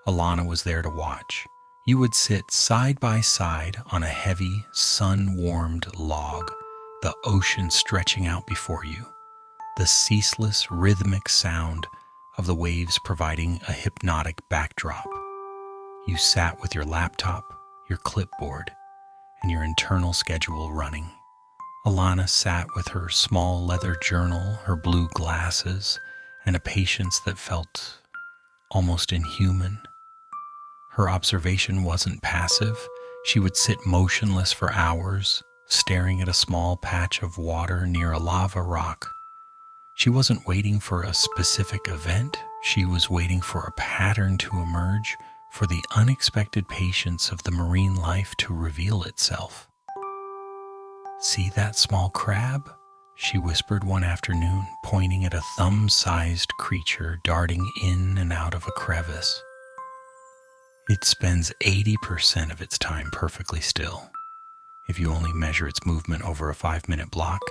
Alana was there to watch. You would sit side by side on a heavy, sun-warmed log, the ocean stretching out before you, the ceaseless, rhythmic sound of the waves providing a hypnotic backdrop. You sat with your laptop, your clipboard, and your internal schedule running. Alana sat with her small leather journal, her blue glasses, and a patience that felt almost inhuman. Her observation wasn't passive. She would sit motionless for hours, staring at a small patch of water near a lava rock. She wasn't waiting for a specific event. She was waiting for a pattern to emerge, for the unexpected patience of the marine life to reveal itself. "See that small crab?" she whispered one afternoon, pointing at a thumb-sized creature darting in and out of a crevice. It spends 80% of its time perfectly still. If you only measure its movement over a 5-minute block,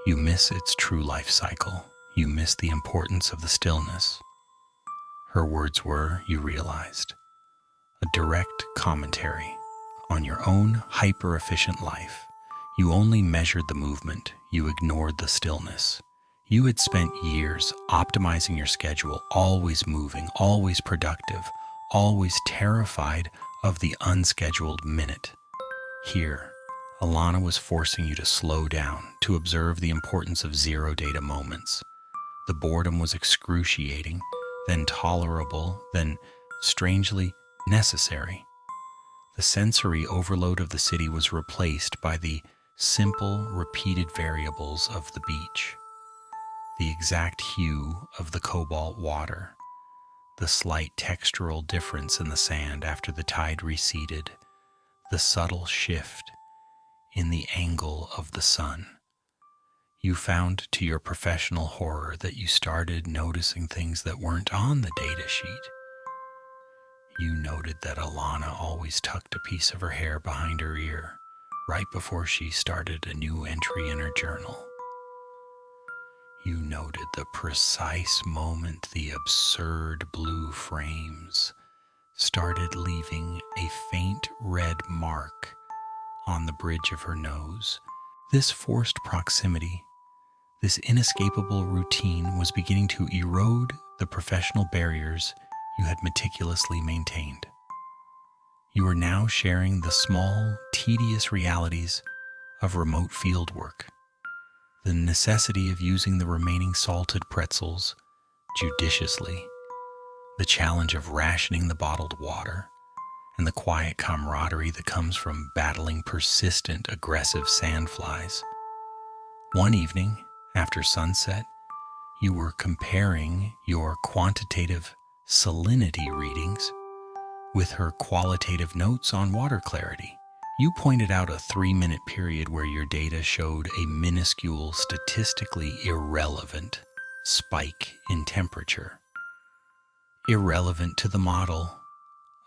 you miss its true life cycle. You miss the importance of the stillness. Her words were, you realized, a direct commentary on your own hyper-efficient life. You only measured the movement. You ignored the stillness. You had spent years optimizing your schedule, always moving, always productive, always terrified of the unscheduled minute. Here, Alana was forcing you to slow down, to observe the importance of zero data moments. The boredom was excruciating, then tolerable, then strangely necessary. The sensory overload of the city was replaced by the simple, repeated variables of the beach. The exact hue of the cobalt water, the slight textural difference in the sand after the tide receded, the subtle shift in the angle of the sun. You found to your professional horror that you started noticing things that weren't on the data sheet. You noted that Alana always tucked a piece of her hair behind her ear, right before she started a new entry in her journal. You noted the precise moment the absurd blue frames started leaving a faint red mark on the bridge of her nose. This forced proximity, this inescapable routine was beginning to erode the professional barriers you had meticulously maintained. You were now sharing the small, tedious realities of remote field work. The necessity of using the remaining salted pretzels judiciously, the challenge of rationing the bottled water, and the quiet camaraderie that comes from battling persistent, aggressive sandflies. One evening, after sunset, you were comparing your quantitative salinity readings with her qualitative notes on water clarity. You pointed out a 3-minute period where your data showed a minuscule, statistically irrelevant spike in temperature. Irrelevant to the model,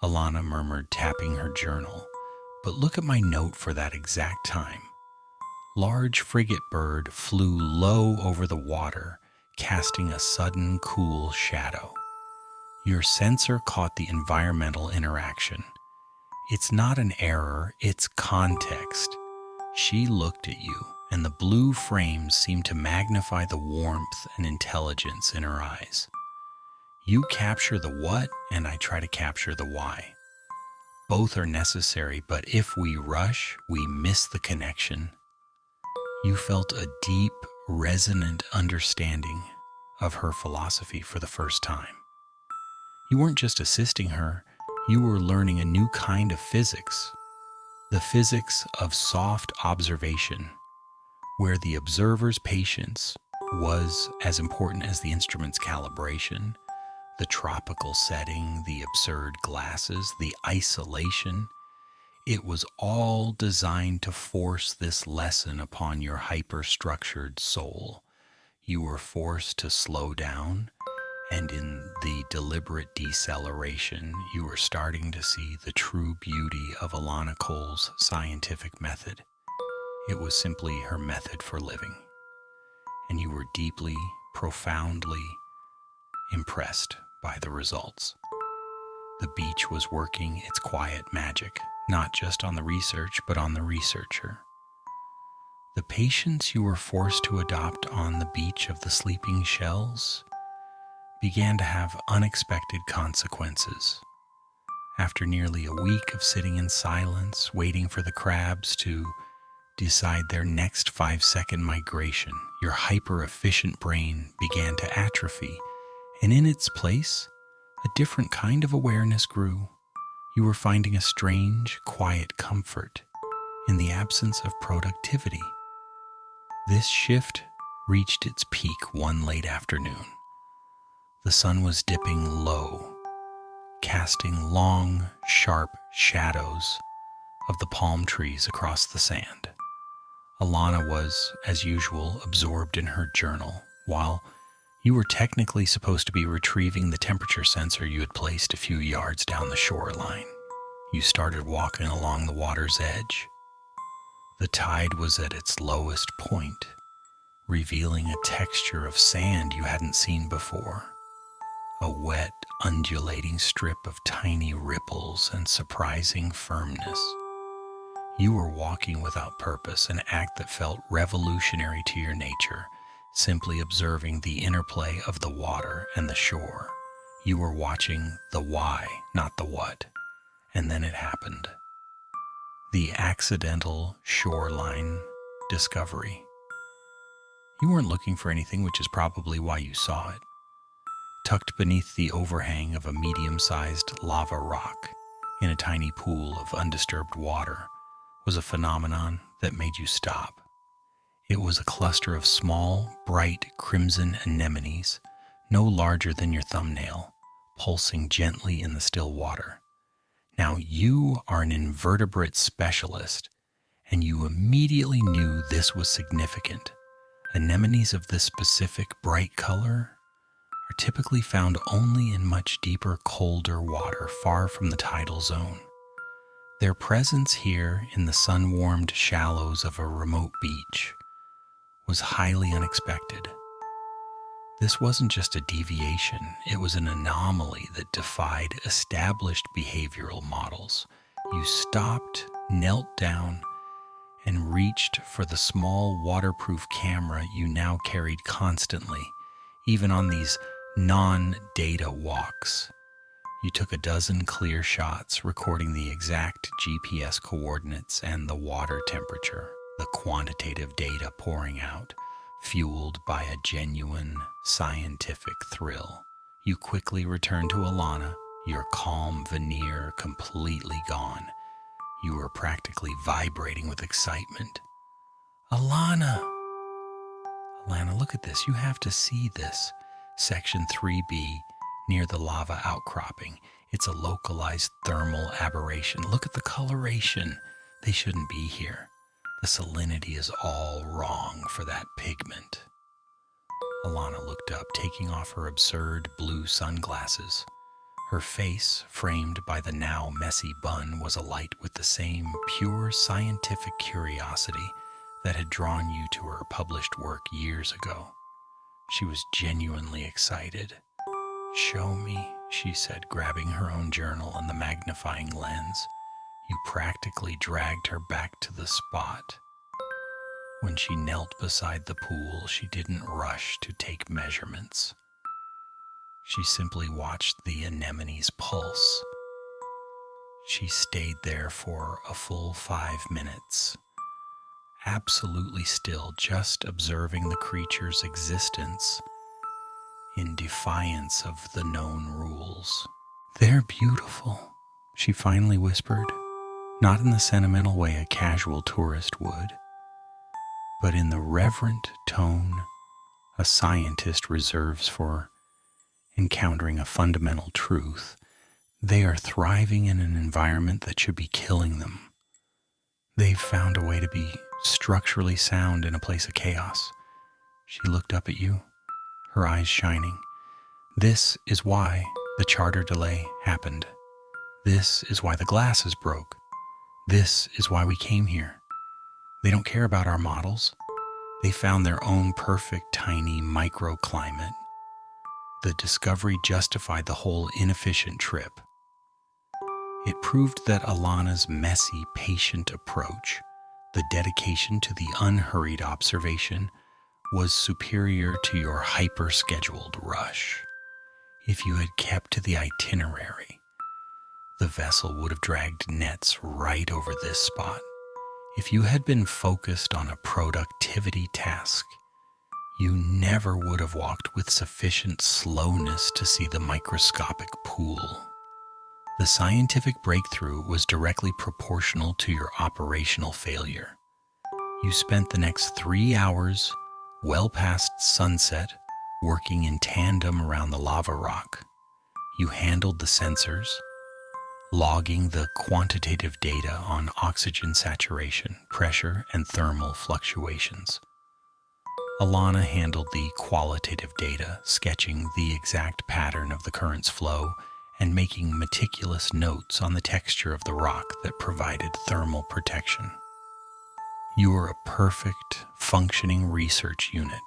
Alana murmured, tapping her journal. But look at my note for that exact time. Large frigate bird flew low over the water, casting a sudden cool shadow. Your sensor caught the environmental interaction. It's not an error, it's context. She looked at you, and the blue frames seemed to magnify the warmth and intelligence in her eyes. You capture the what, and I try to capture the why. Both are necessary, but if we rush, we miss the connection. You felt a deep, resonant understanding of her philosophy for the first time. You weren't just assisting her, you were learning a new kind of physics, the physics of soft observation, where the observer's patience was as important as the instrument's calibration, the tropical setting, the absurd glasses, the isolation. It was all designed to force this lesson upon your hyper-structured soul. You were forced to slow down, and in the deliberate deceleration, you were starting to see the true beauty of Alana Cole's scientific method. It was simply her method for living. And you were deeply, profoundly impressed by the results. The beach was working its quiet magic, not just on the research, but on the researcher. The patience you were forced to adopt on the beach of the sleeping shells began to have unexpected consequences. After nearly a week of sitting in silence, waiting for the crabs to decide their next 5-second migration, your hyper-efficient brain began to atrophy, and in its place, a different kind of awareness grew. You were finding a strange, quiet comfort in the absence of productivity. This shift reached its peak one late afternoon. The sun was dipping low, casting long, sharp shadows of the palm trees across the sand. Alana was, as usual, absorbed in her journal, while you were technically supposed to be retrieving the temperature sensor you had placed a few yards down the shoreline. You started walking along the water's edge. The tide was at its lowest point, revealing a texture of sand you hadn't seen before. A wet, undulating strip of tiny ripples and surprising firmness. You were walking without purpose, an act that felt revolutionary to your nature, simply observing the interplay of the water and the shore. You were watching the why, not the what. And then it happened. The accidental shoreline discovery. You weren't looking for anything, which is probably why you saw it. Tucked beneath the overhang of a medium-sized lava rock, in a tiny pool of undisturbed water, was a phenomenon that made you stop. It was a cluster of small, bright crimson anemones, no larger than your thumbnail, pulsing gently in the still water. Now you are an invertebrate specialist, and you immediately knew this was significant. Anemones of this specific bright color are typically found only in much deeper, colder water, far from the tidal zone. Their presence here in the sun-warmed shallows of a remote beach was highly unexpected. This wasn't just a deviation, it was an anomaly that defied established behavioral models. You stopped, knelt down, and reached for the small waterproof camera you now carried constantly, even on these non-data walks. You took a dozen clear shots, recording the exact GPS coordinates and the water temperature, the quantitative data pouring out, fueled by a genuine scientific thrill. You quickly returned to Alana, your calm veneer completely gone. You were practically vibrating with excitement. Alana! Lana, look at this. You have to see this. Section 3B, near the lava outcropping. It's a localized thermal aberration. Look at the coloration. They shouldn't be here. The salinity is all wrong for that pigment. Alana looked up, taking off her absurd blue sunglasses. Her face, framed by the now messy bun, was alight with the same pure scientific curiosity that had drawn you to her published work years ago. She was genuinely excited. "Show me," she said, grabbing her own journal and the magnifying lens. You practically dragged her back to the spot. When she knelt beside the pool, she didn't rush to take measurements. She simply watched the anemone's pulse. She stayed there for a full 5 minutes, absolutely still, just observing the creature's existence in defiance of the known rules. "They're beautiful," she finally whispered, not in the sentimental way a casual tourist would, but in the reverent tone a scientist reserves for encountering a fundamental truth. "They are thriving in an environment that should be killing them. They've found a way to be structurally sound in a place of chaos." She looked up at you, her eyes shining. "This is why the charter delay happened. This is why the glasses broke. This is why we came here. They don't care about our models. They found their own perfect tiny microclimate. The discovery justified the whole inefficient trip. It proved that Alana's messy, patient approach, the dedication to the unhurried observation, was superior to your hyper-scheduled rush. If you had kept to the itinerary, the vessel would have dragged nets right over this spot. If you had been focused on a productivity task, you never would have walked with sufficient slowness to see the microscopic pool. The scientific breakthrough was directly proportional to your operational failure. You spent the next 3 hours, well past sunset, working in tandem around the lava rock. You handled the sensors, logging the quantitative data on oxygen saturation, pressure, and thermal fluctuations. Alana handled the qualitative data, sketching the exact pattern of the current's flow and making meticulous notes on the texture of the rock that provided thermal protection. You were a perfect, functioning research unit,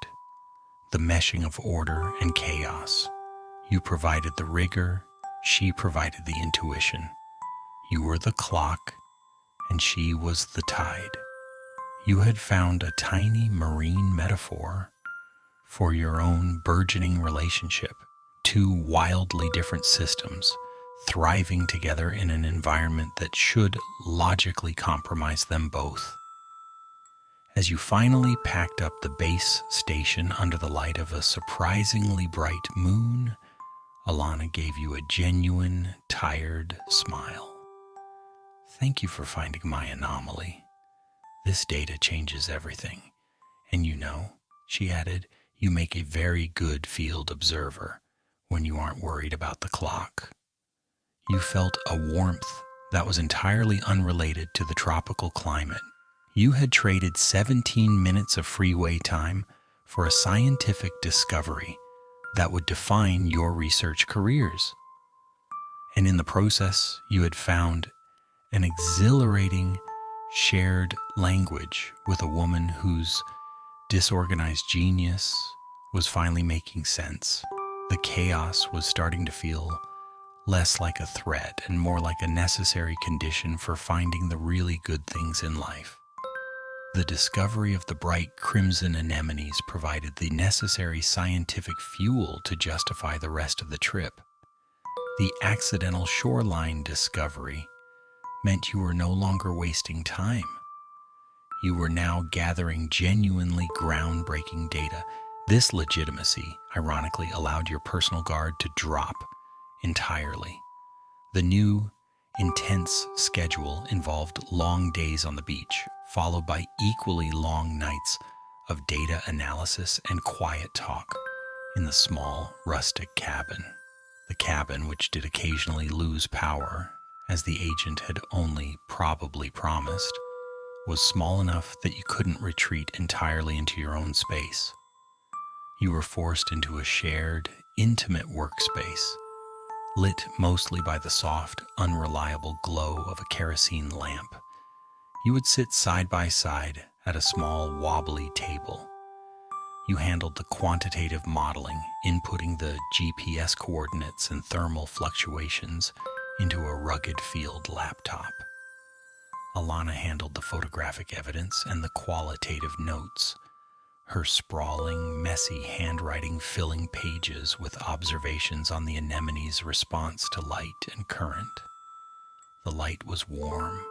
the meshing of order and chaos. You provided the rigor, she provided the intuition. You were the clock, and she was the tide. You had found a tiny marine metaphor for your own burgeoning relationship, two wildly different systems thriving together in an environment that should logically compromise them both. As you finally packed up the base station under the light of a surprisingly bright moon, Alana gave you a genuine, tired smile. "Thank you for finding my anomaly. This data changes everything. And you know," she added, "you make a very good field observer when you aren't worried about the clock." You felt a warmth that was entirely unrelated to the tropical climate. You had traded 17 minutes of freeway time for a scientific discovery that would define your research careers. And in the process, you had found an exhilarating shared language with a woman whose disorganized genius was finally making sense. The chaos was starting to feel less like a threat and more like a necessary condition for finding the really good things in life. The discovery of the bright crimson anemones provided the necessary scientific fuel to justify the rest of the trip. The accidental shoreline discovery meant you were no longer wasting time. You were now gathering genuinely groundbreaking data. This legitimacy, ironically, allowed your personal guard to drop entirely. The new, intense schedule involved long days on the beach, followed by equally long nights of data analysis and quiet talk in the small, rustic cabin. The cabin, which did occasionally lose power, as the agent had only probably promised, was small enough that you couldn't retreat entirely into your own space. You were forced into a shared, intimate workspace, lit mostly by the soft, unreliable glow of a kerosene lamp. You would sit side by side at a small, wobbly table. You handled the quantitative modeling, inputting the GPS coordinates and thermal fluctuations into a rugged field laptop. Alana handled the photographic evidence and the qualitative notes, her sprawling, messy handwriting filling pages with observations on the anemone's response to light and current. The light was warm,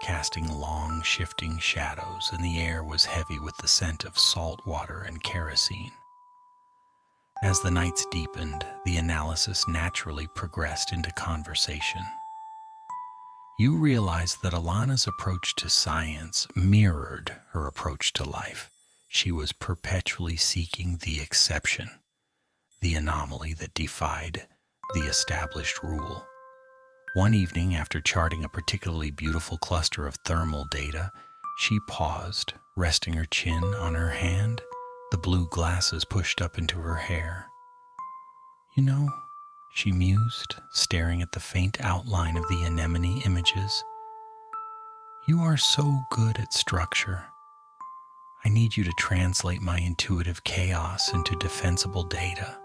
casting long, shifting shadows, and the air was heavy with the scent of salt water and kerosene. As the nights deepened, the analysis naturally progressed into conversation. You realized that Alana's approach to science mirrored her approach to life. She was perpetually seeking the exception, the anomaly that defied the established rule. One evening, after charting a particularly beautiful cluster of thermal data, she paused, resting her chin on her hand, the blue glasses pushed up into her hair. "You know," she mused, staring at the faint outline of the anemone images, "you are so good at structure. I need you to translate my intuitive chaos into defensible data.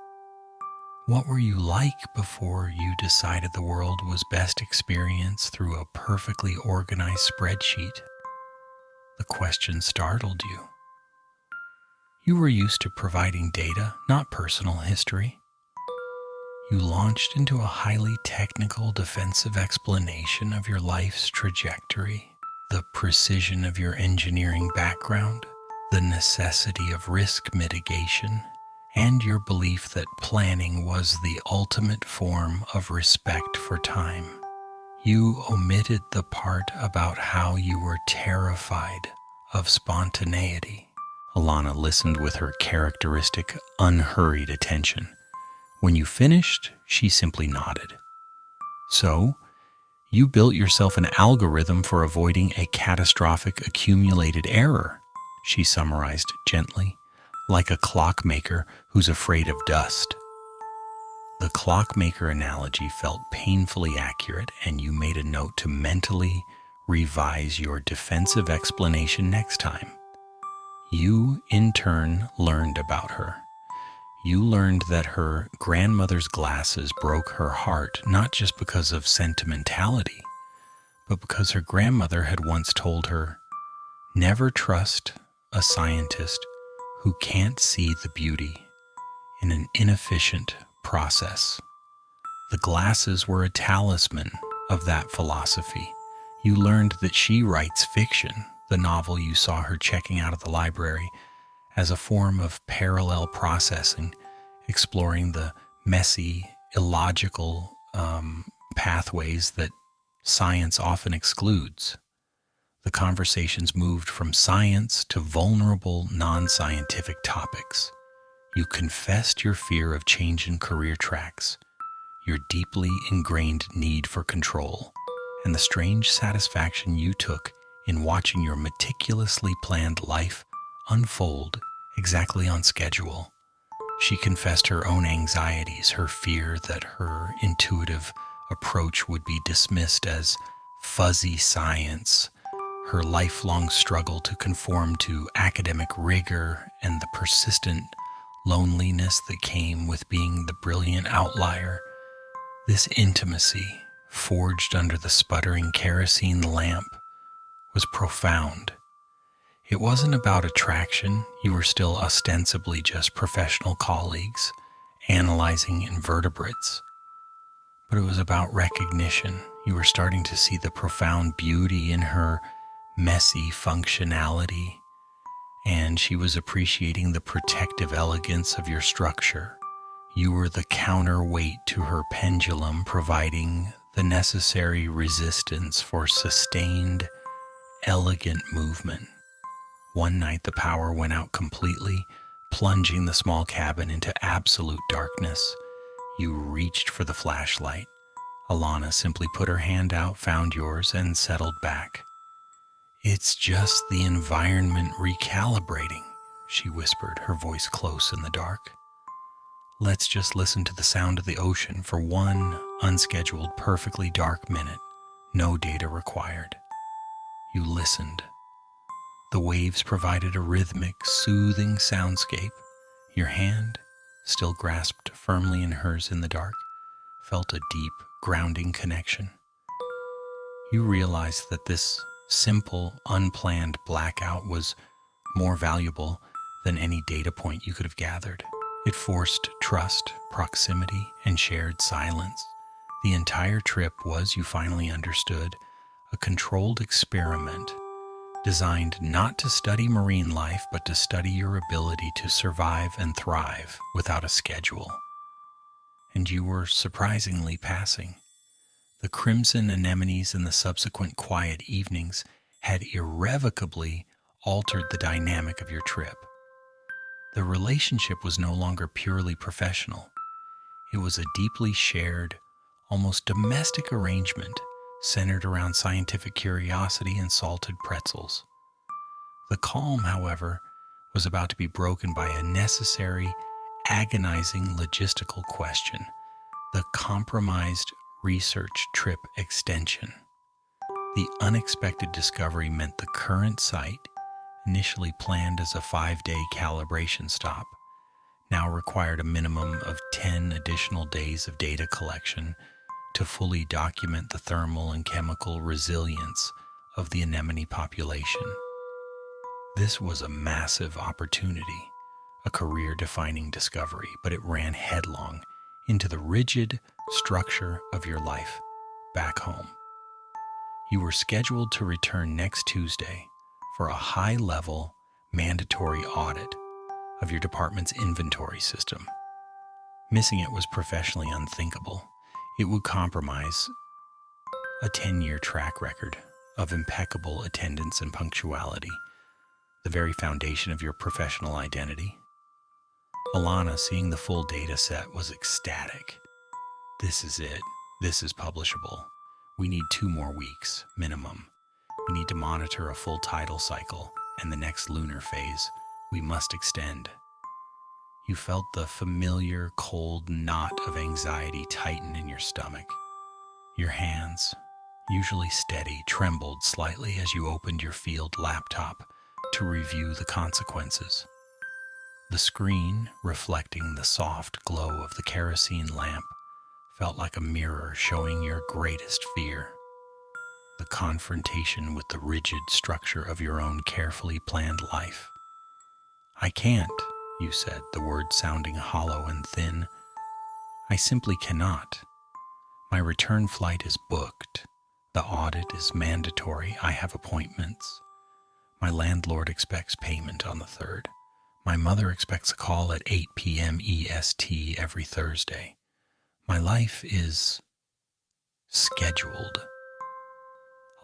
What were you like before you decided the world was best experienced through a perfectly organized spreadsheet?" The question startled you. You were used to providing data, not personal history. You launched into a highly technical defensive explanation of your life's trajectory, the precision of your engineering background, the necessity of risk mitigation, and your belief that planning was the ultimate form of respect for time. You omitted the part about how you were terrified of spontaneity. Alana listened with her characteristic, unhurried attention. When you finished, she simply nodded. "So, you built yourself an algorithm for avoiding a catastrophic accumulated error," she summarized gently, like a clockmaker who's afraid of dust. The clockmaker analogy felt painfully accurate, and you made a note to mentally revise your defensive explanation next time. You, in turn, learned about her. You learned that her grandmother's glasses broke her heart not just because of sentimentality, but because her grandmother had once told her, "Never trust a scientist who can't see the beauty in an inefficient process." The glasses were a talisman of that philosophy. You learned that she writes fiction, the novel you saw her checking out of the library, as a form of parallel processing, exploring the messy, illogical pathways that science often excludes. The conversations moved from science to vulnerable, non-scientific topics. You confessed your fear of change in career tracks, your deeply ingrained need for control, and the strange satisfaction you took in watching your meticulously planned life unfold exactly on schedule. She confessed her own anxieties, her fear that her intuitive approach would be dismissed as fuzzy science, her lifelong struggle to conform to academic rigor, and the persistent loneliness that came with being the brilliant outlier. This intimacy, forged under the sputtering kerosene lamp, was profound. It wasn't about attraction. You were still ostensibly just professional colleagues analyzing invertebrates. But it was about recognition. You were starting to see the profound beauty in her messy functionality, and she was appreciating the protective elegance of your structure. You were the counterweight to her pendulum, providing the necessary resistance for sustained, elegant movement. One night the power went out completely, plunging the small cabin into absolute darkness. You reached for the flashlight. Alana simply put her hand out, found yours, and settled back. "It's just the environment recalibrating," she whispered, her voice close in the dark. "Let's just listen to the sound of the ocean for one unscheduled, perfectly dark minute. No data required." You listened. The waves provided a rhythmic, soothing soundscape. Your hand, still grasped firmly in hers in the dark, felt a deep, grounding connection. You realized that this simple, unplanned blackout was more valuable than any data point you could have gathered. It forced trust, proximity, and shared silence. The entire trip was, you finally understood, a controlled experiment designed not to study marine life, but to study your ability to survive and thrive without a schedule. And you were surprisingly passing. The crimson anemones and the subsequent quiet evenings had irrevocably altered the dynamic of your trip. The relationship was no longer purely professional. It was a deeply shared, almost domestic arrangement centered around scientific curiosity and salted pretzels. The calm, however, was about to be broken by a necessary, agonizing logistical question: the compromised research trip extension. The unexpected discovery meant the current site, initially planned as a 5-day calibration stop, now required a minimum of 10 additional days of data collection to fully document the thermal and chemical resilience of the anemone population. This was a massive opportunity, a career-defining discovery, but it ran headlong into the rigid structure of your life back home. You were scheduled to return next Tuesday for a high-level, mandatory audit of your department's inventory system. Missing it was professionally unthinkable. It would compromise a 10-year track record of impeccable attendance and punctuality, the very foundation of your professional identity. Alana, seeing the full data set, was ecstatic. "This is it. This is publishable. We need 2 more weeks, minimum. We need to monitor a full tidal cycle, and the next lunar phase we must extend." You felt the familiar, cold knot of anxiety tighten in your stomach. Your hands, usually steady, trembled slightly as you opened your field laptop to review the consequences. The screen, reflecting the soft glow of the kerosene lamp, felt like a mirror showing your greatest fear: the confrontation with the rigid structure of your own carefully planned life. "I can't," you said, the words sounding hollow and thin. "I simply cannot. My return flight is booked. The audit is mandatory. I have appointments. My landlord expects payment on the 3rd. My mother expects a call at 8 p.m. EST every Thursday. My life is scheduled."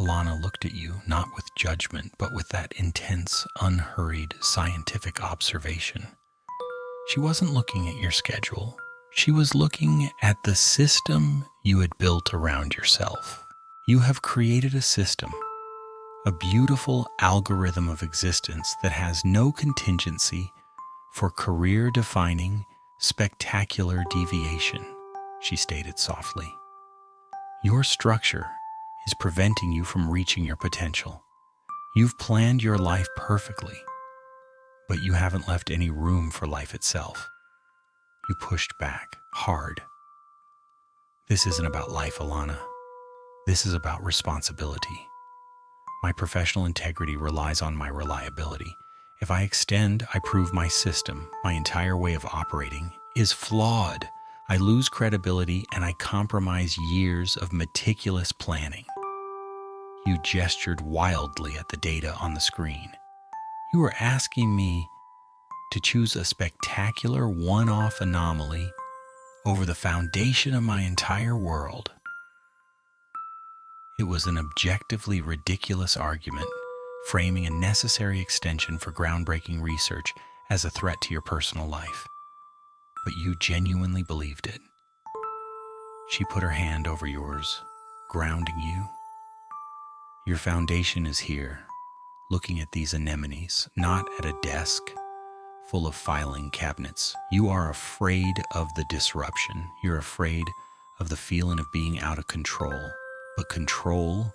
Alana looked at you, not with judgment, but with that intense, unhurried, scientific observation. She wasn't looking at your schedule. She was looking at the system you had built around yourself. You have created a system, a beautiful algorithm of existence that has no contingency for career-defining, spectacular deviation, she stated softly. Your structure is preventing you from reaching your potential. You've planned your life perfectly, but you haven't left any room for life itself. You pushed back, hard. "This isn't about life, Alana. This is about responsibility. My professional integrity relies on my reliability. If I extend, I prove my system, my entire way of operating, is flawed. I lose credibility and I compromise years of meticulous planning." You gestured wildly at the data on the screen. "You were asking me to choose a spectacular one-off anomaly over the foundation of my entire world." It was an objectively ridiculous argument framing a necessary extension for groundbreaking research as a threat to your personal life. But you genuinely believed it. She put her hand over yours, grounding you. Your foundation is here, looking at these anemones, not at a desk full of filing cabinets. You are afraid of the disruption. You're afraid of the feeling of being out of control. But control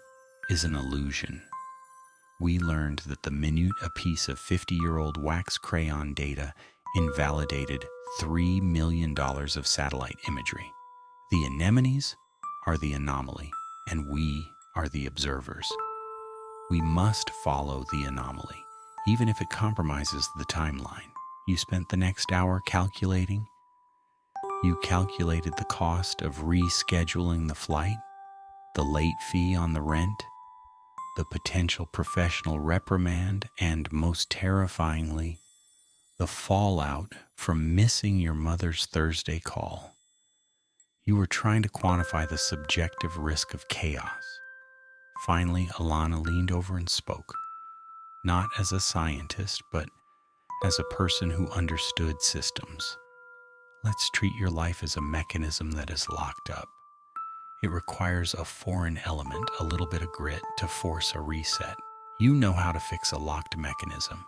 is an illusion. We learned that the minute a piece of 50-year-old wax crayon data invalidated $3 million of satellite imagery. The anemones are the anomaly, and we are the observers. We must follow the anomaly, even if it compromises the timeline. You spent the next hour calculating. You calculated the cost of rescheduling the flight, the late fee on the rent, the potential professional reprimand, and most terrifyingly, the fallout from missing your mother's Thursday call. You were trying to quantify the subjective risk of chaos. Finally, Alana leaned over and spoke, not as a scientist, but as a person who understood systems. Let's treat your life as a mechanism that is locked up. It requires a foreign element, a little bit of grit, to force a reset. You know how to fix a locked mechanism.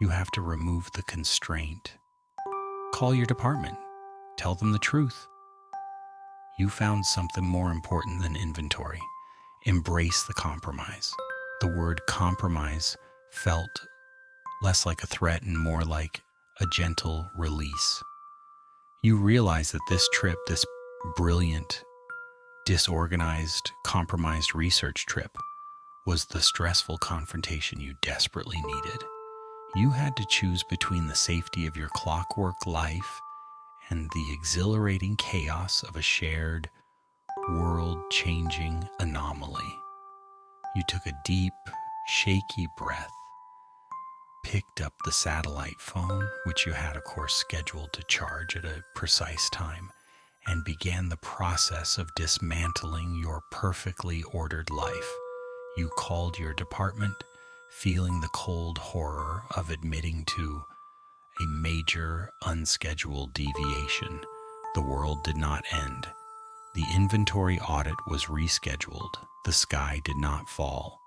You have to remove the constraint. Call your department. Tell them the truth. You found something more important than inventory. Embrace the compromise. The word compromise felt less like a threat and more like a gentle release. You realize that this trip, this brilliant, disorganized, compromised research trip, was the stressful confrontation you desperately needed. You had to choose between the safety of your clockwork life and the exhilarating chaos of a shared, world-changing anomaly. You took a deep, shaky breath, picked up the satellite phone, which you had, of course, scheduled to charge at a precise time, and began the process of dismantling your perfectly ordered life. You called your department, feeling the cold horror of admitting to a major unscheduled deviation. The world did not end. The inventory audit was rescheduled. The sky did not fall.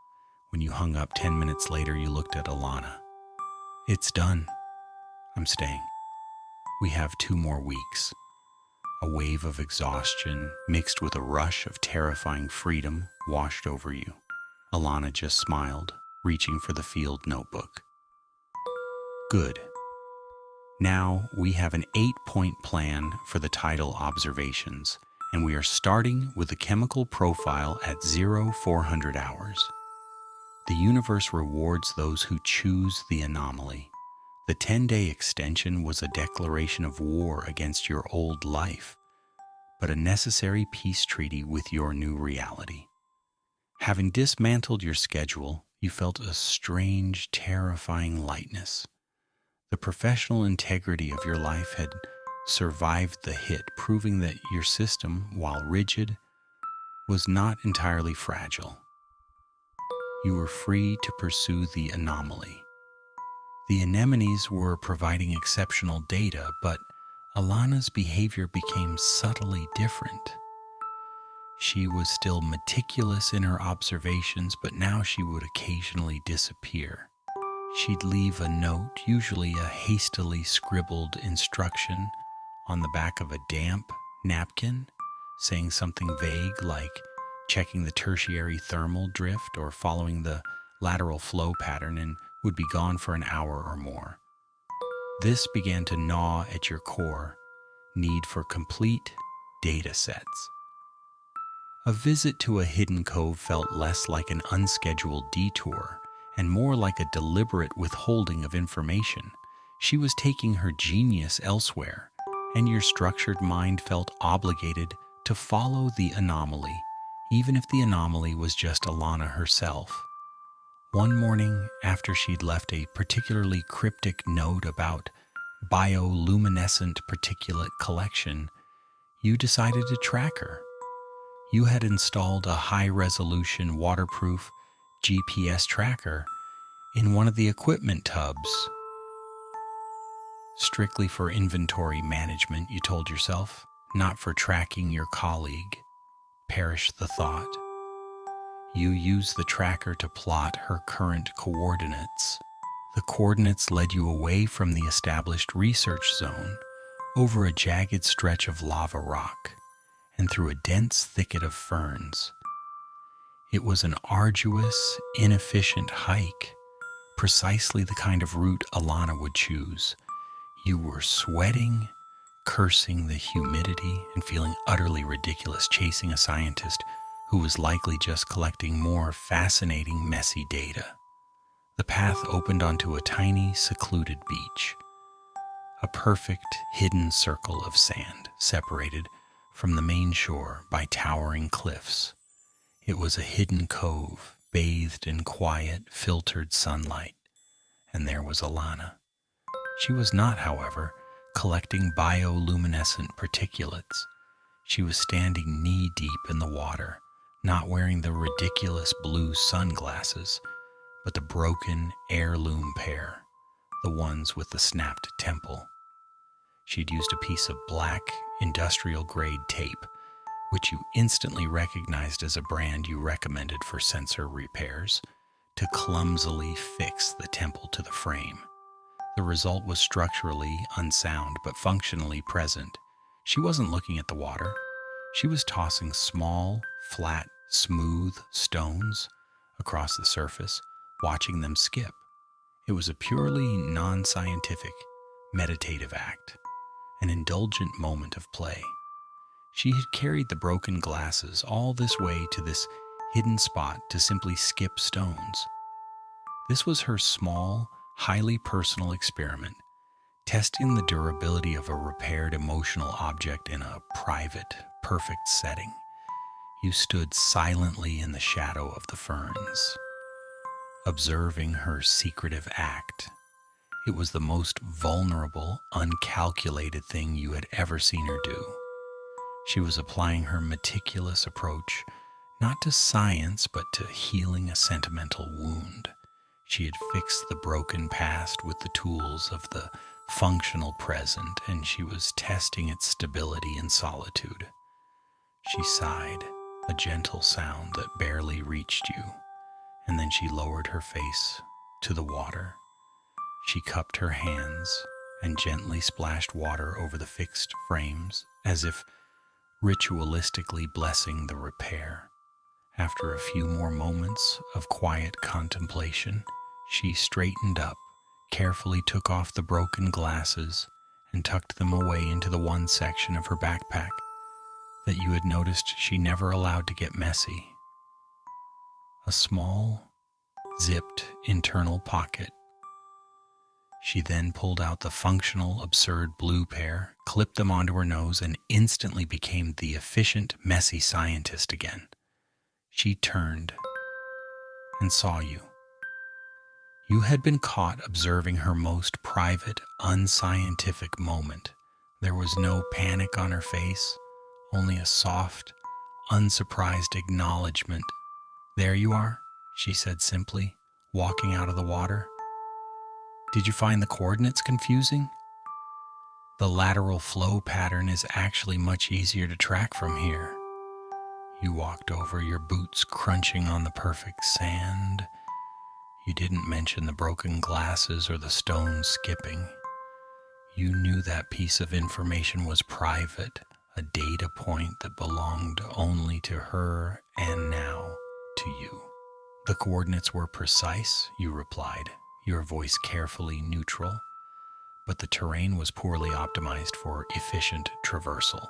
When you hung up 10 minutes later, you looked at Alana. It's done. I'm staying. We have 2 more weeks. A wave of exhaustion mixed with a rush of terrifying freedom washed over you. Alana just smiled, reaching for the field notebook. Good. Now we have an 8-point plan for the tidal observations, and we are starting with the chemical profile at 0400 hours. The universe rewards those who choose the anomaly. The 10-day extension was a declaration of war against your old life, but a necessary peace treaty with your new reality. Having dismantled your schedule, you felt a strange, terrifying lightness. The professional integrity of your life had survived the hit, proving that your system, while rigid, was not entirely fragile. You were free to pursue the anomaly. The anemones were providing exceptional data, but Alana's behavior became subtly different. She was still meticulous in her observations, but now she would occasionally disappear. She'd leave a note, usually a hastily scribbled instruction, on the back of a damp napkin, saying something vague like checking the tertiary thermal drift or following the lateral flow pattern, and would be gone for an hour or more. This began to gnaw at your core need for complete data sets. A visit to a hidden cove felt less like an unscheduled detour and more like a deliberate withholding of information. She was taking her genius elsewhere, and your structured mind felt obligated to follow the anomaly, even if the anomaly was just Alana herself. One morning, after she'd left a particularly cryptic note about bioluminescent particulate collection, you decided to track her. You had installed a high-resolution, waterproof GPS tracker in one of the equipment tubs. Strictly for inventory management, you told yourself, not for tracking your colleague. Perish the thought. You used the tracker to plot her current coordinates. The coordinates led you away from the established research zone, over a jagged stretch of lava rock, and through a dense thicket of ferns. It was an arduous, inefficient hike, precisely the kind of route Alana would choose. You were sweating, cursing the humidity, and feeling utterly ridiculous chasing a scientist who was likely just collecting more fascinating, messy data. The path opened onto a tiny, secluded beach, a perfect, hidden circle of sand separated from the main shore by towering cliffs. It was a hidden cove, bathed in quiet, filtered sunlight, and there was Alana. She was not, however, collecting bioluminescent particulates. She was standing knee-deep in the water, not wearing the ridiculous blue sunglasses, but the broken heirloom pair, the ones with the snapped temple. She'd used a piece of black, industrial-grade tape, which you instantly recognized as a brand you recommended for sensor repairs, to clumsily fix the temple to the frame. The result was structurally unsound, but functionally present. She wasn't looking at the water. She was tossing small, flat, smooth stones across the surface, watching them skip. It was a purely non-scientific, meditative act, an indulgent moment of play. She had carried the broken glasses all this way to this hidden spot to simply skip stones. This was her small, highly personal experiment, testing the durability of a repaired emotional object in a private, perfect setting. You stood silently in the shadow of the ferns, observing her secretive act. It was the most vulnerable, uncalculated thing you had ever seen her do. She was applying her meticulous approach, not to science, but to healing a sentimental wound. She had fixed the broken past with the tools of the functional present, and she was testing its stability in solitude. She sighed, a gentle sound that barely reached you, and then she lowered her face to the water. She cupped her hands and gently splashed water over the fixed frames, as if ritualistically blessing the repair. After a few more moments of quiet contemplation, she straightened up, carefully took off the broken glasses, and tucked them away into the one section of her backpack that you had noticed she never allowed to get messy. A small, zipped internal pocket. She then pulled out the functional, absurd blue pair, clipped them onto her nose, and instantly became the efficient, messy scientist again. She turned and saw you. You had been caught observing her most private, unscientific moment. There was no panic on her face, only a soft, unsurprised acknowledgement. "There you are," she said simply, walking out of the water. "Did you find the coordinates confusing? The lateral flow pattern is actually much easier to track from here." You walked over, your boots crunching on the perfect sand. You didn't mention the broken glasses or the stones skipping. You knew that piece of information was private, a data point that belonged only to her and now to you. "The coordinates were precise," you replied, your voice carefully neutral, "but the terrain was poorly optimized for efficient traversal.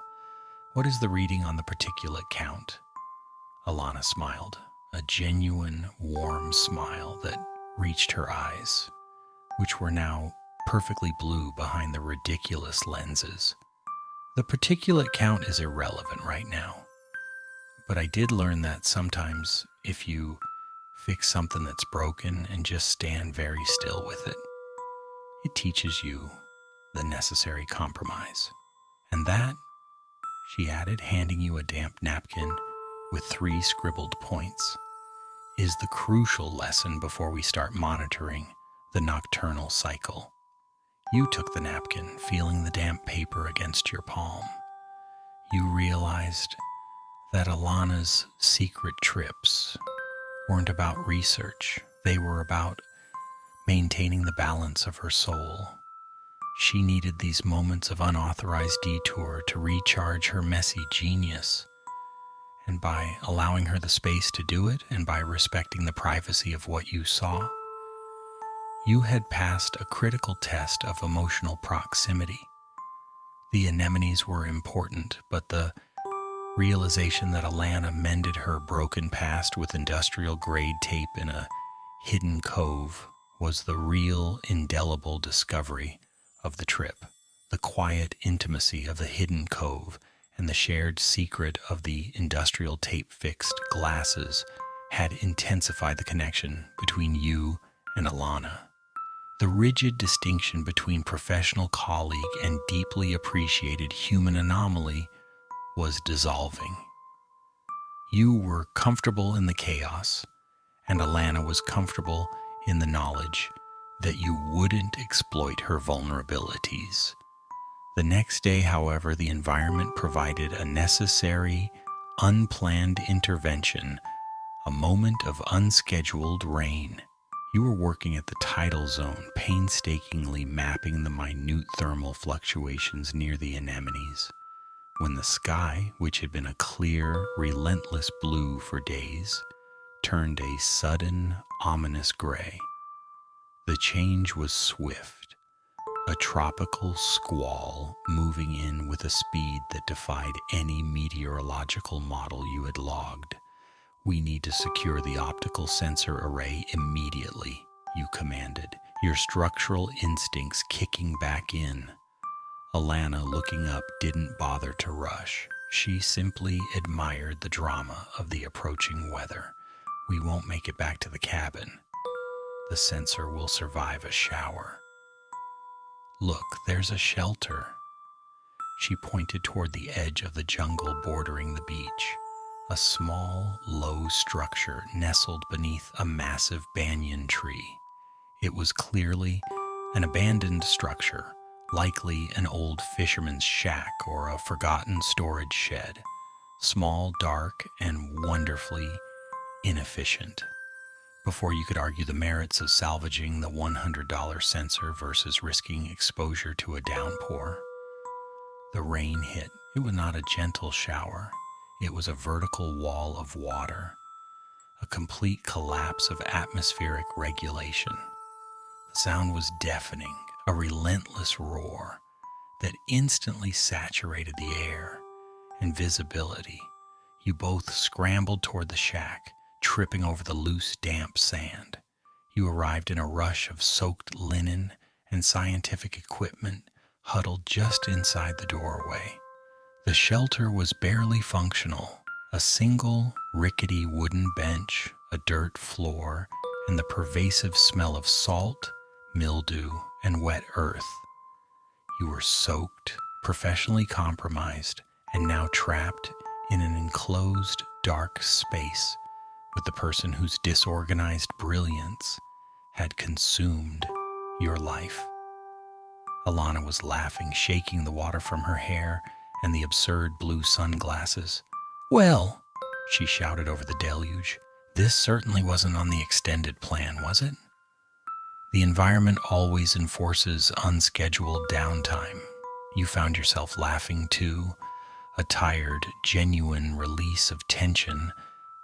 What is the reading on the particulate count?" Alana smiled, a genuine, warm smile that reached her eyes, which were now perfectly blue behind the ridiculous lenses. "The particulate count is irrelevant right now, but I did learn that sometimes if you fix something that's broken and just stand very still with it, it teaches you the necessary compromise. And that," she added, handing you a damp napkin with 3 scribbled points, is the crucial lesson before we start monitoring the nocturnal cycle. You took the napkin, feeling the damp paper against your palm. You realized that Alana's secret trips weren't about research. They were about maintaining the balance of her soul. She needed these moments of unauthorized detour to recharge her messy genius. And by allowing her the space to do it, and by respecting the privacy of what you saw, you had passed a critical test of emotional proximity. The anemones were important, but the realization that Alana mended her broken past with industrial-grade tape in a hidden cove was the real, indelible discovery of the trip. The quiet intimacy of the hidden cove and the shared secret of the industrial tape-fixed glasses had intensified the connection between you and Alana. The rigid distinction between professional colleague and deeply appreciated human anomaly was dissolving. You were comfortable in the chaos, and Alana was comfortable in the knowledge that you wouldn't exploit her vulnerabilities. The next day, however, the environment provided a necessary, unplanned intervention, a moment of unscheduled rain. You were working at the tidal zone, painstakingly mapping the minute thermal fluctuations near the anemones, when the sky, which had been a clear, relentless blue for days, turned a sudden, ominous gray. The change was swift, a tropical squall moving in with a speed that defied any meteorological model you had logged. "We need to secure the optical sensor array immediately," you commanded, your structural instincts kicking back in. Alana, looking up, didn't bother to rush. She simply admired the drama of the approaching weather. "We won't make it back to the cabin. The sensor will survive a shower." "Look, there's a shelter." She pointed toward the edge of the jungle bordering the beach. A small, low structure nestled beneath a massive banyan tree. It was clearly an abandoned structure, likely an old fisherman's shack or a forgotten storage shed. Small, dark, and wonderfully inefficient. Before you could argue the merits of salvaging the $100 sensor versus risking exposure to a downpour, the rain hit. It was not a gentle shower. It was a vertical wall of water, a complete collapse of atmospheric regulation. The sound was deafening, a relentless roar that instantly saturated the air and visibility. You both scrambled toward the shack, tripping over the loose, damp sand. You arrived in a rush of soaked linen and scientific equipment huddled just inside the doorway. The shelter was barely functional. A single rickety wooden bench, a dirt floor, and the pervasive smell of salt, mildew, and wet earth. You were soaked, professionally compromised, and now trapped in an enclosed, dark space with the person whose disorganized brilliance had consumed your life. Alana was laughing, shaking the water from her hair and the absurd blue sunglasses. "Well," she shouted over the deluge, "this certainly wasn't on the extended plan, was it?" The environment always enforces unscheduled downtime. You found yourself laughing too, a tired, genuine release of tension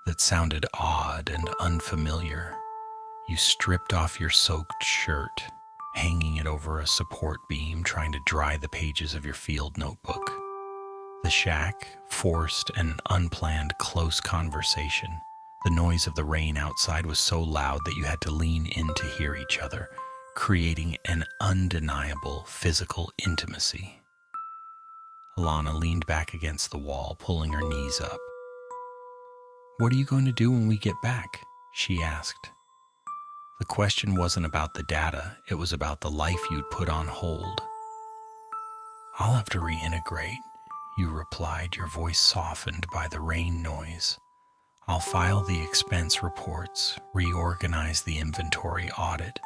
that sounded odd and unfamiliar. You stripped off your soaked shirt, hanging it over a support beam, trying to dry the pages of your field notebook. The shack forced an unplanned close conversation. The noise of the rain outside was so loud that you had to lean in to hear each other, creating an undeniable physical intimacy. Alana leaned back against the wall, pulling her knees up. "What are you going to do when we get back?" she asked. The question wasn't about the data, it was about the life you'd put on hold. "I'll have to reintegrate," you replied, your voice softened by the rain noise. I'll file the expense reports, reorganize the inventory audit,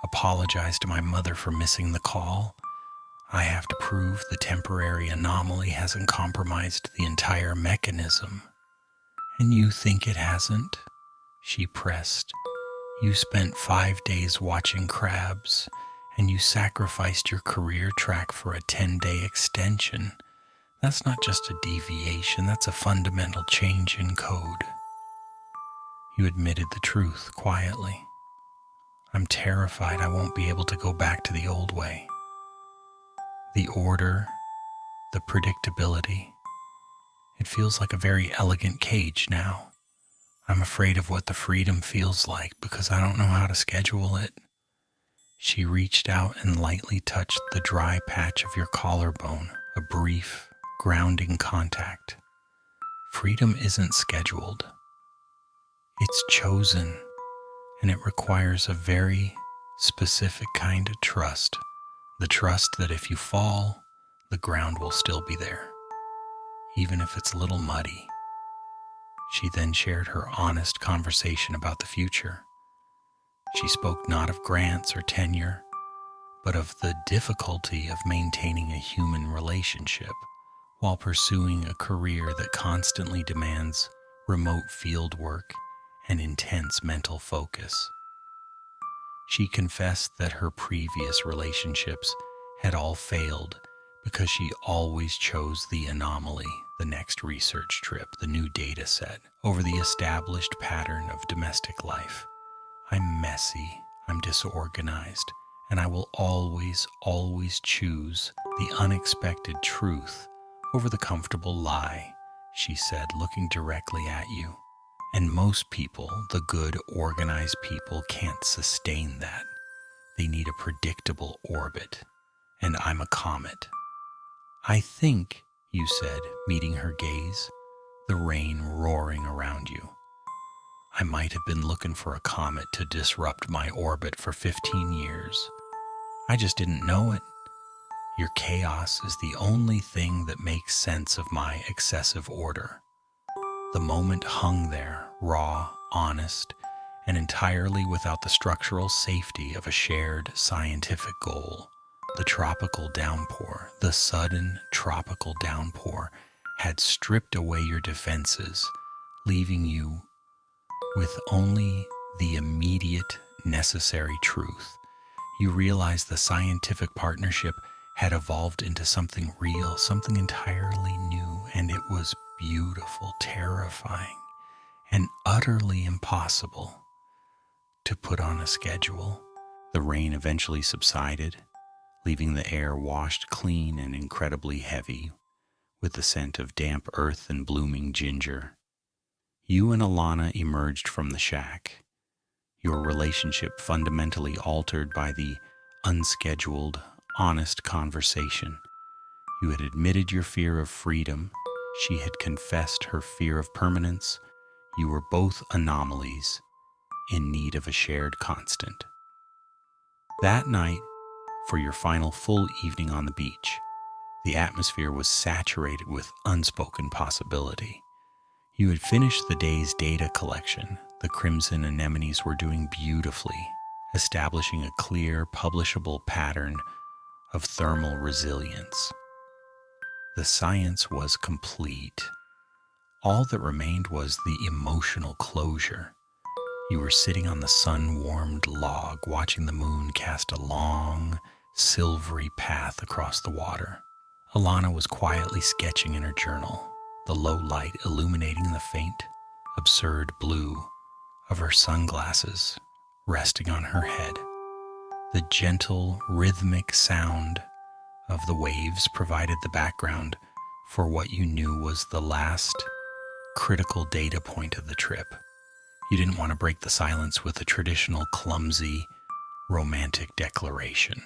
apologize to my mother for missing the call. I have to prove the temporary anomaly hasn't compromised the entire mechanism. And you think it hasn't? She pressed. You spent 5 days watching crabs, and you sacrificed your career track for a 10-day extension. That's not just a deviation, that's a fundamental change in code. You admitted the truth quietly. I'm terrified I won't be able to go back to the old way. The order, the predictability. It feels like a very elegant cage now. I'm afraid of what the freedom feels like because I don't know how to schedule it. She reached out and lightly touched the dry patch of your collarbone, a brief, grounding contact. Freedom isn't scheduled. It's chosen, and it requires a very specific kind of trust. The trust that if you fall, the ground will still be there, even if it's a little muddy. She then shared her honest conversation about the future. She spoke not of grants or tenure, but of the difficulty of maintaining a human relationship while pursuing a career that constantly demands remote field work and intense mental focus. She confessed that her previous relationships had all failed because she always chose the anomaly, the next research trip, the new data set, over the established pattern of domestic life. I'm messy, I'm disorganized, and I will always choose the unexpected truth over the comfortable lie, she said, looking directly at you. And most people, the good, organized people, can't sustain that. They need a predictable orbit. And I'm a comet. I think, you said, meeting her gaze, the rain roaring around you. I might have been looking for a comet to disrupt my orbit for 15 years. I just didn't know it. Your chaos is the only thing that makes sense of my excessive order. The moment hung there, raw, honest, and entirely without the structural safety of a shared scientific goal. The tropical downpour, the sudden tropical downpour, had stripped away your defenses, leaving you with only the immediate necessary truth. You realized the scientific partnership had evolved into something real, something entirely new, and it was beautiful, terrifying, and utterly impossible to put on a schedule. The rain eventually subsided, leaving the air washed clean and incredibly heavy, with the scent of damp earth and blooming ginger. You and Alana emerged from the shack, your relationship fundamentally altered by the unscheduled, honest conversation. You had admitted your fear of freedom. She had confessed her fear of permanence. You were both anomalies in need of a shared constant. That night, for your final full evening on the beach, the atmosphere was saturated with unspoken possibility. You had finished the day's data collection. The crimson anemones were doing beautifully, establishing a clear, publishable pattern of thermal resilience. The science was complete. All that remained was the emotional closure. You were sitting on the sun-warmed log, watching the moon cast a long, silvery path across the water. Alana was quietly sketching in her journal, the low light illuminating the faint, absurd blue of her sunglasses resting on her head. The gentle, rhythmic sound of the waves provided the background for what you knew was the last critical data point of the trip. You didn't want to break the silence with a traditional, clumsy, romantic declaration.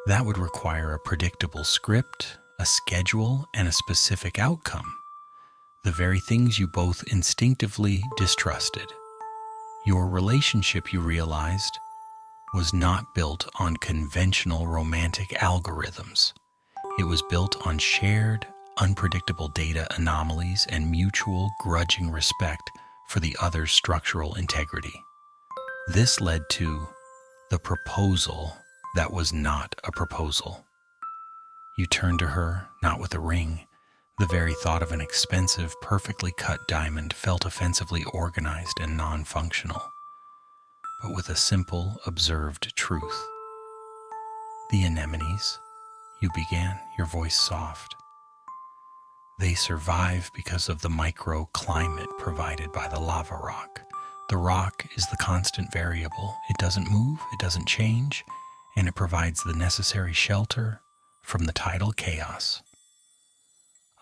That would require a predictable script, a schedule, and a specific outcome. The very things you both instinctively distrusted. Your relationship, you realized, was not built on conventional romantic algorithms. It was built on shared, unpredictable data anomalies, and mutual grudging respect for the other's structural integrity. This led to the proposal that was not a proposal. You turned to her, not with a ring. The very thought of an expensive, perfectly cut diamond felt offensively organized and non-functional, but with a simple, observed truth. The anemones, you began, your voice soft. They survive because of the microclimate provided by the lava rock. The rock is the constant variable. It doesn't move, it doesn't change, and it provides the necessary shelter from the tidal chaos.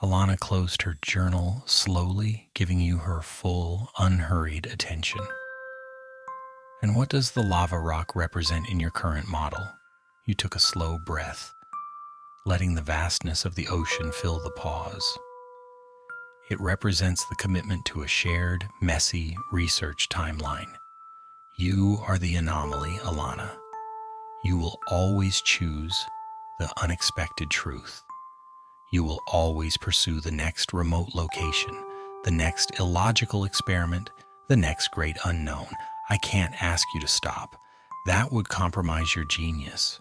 Alana closed her journal slowly, giving you her full, unhurried attention. And what does the lava rock represent in your current model? You took a slow breath, letting the vastness of the ocean fill the pause. It represents the commitment to a shared, messy research timeline. You are the anomaly, Alana. You will always choose the unexpected truth. You will always pursue the next remote location, the next illogical experiment, the next great unknown. I can't ask you to stop. That would compromise your genius.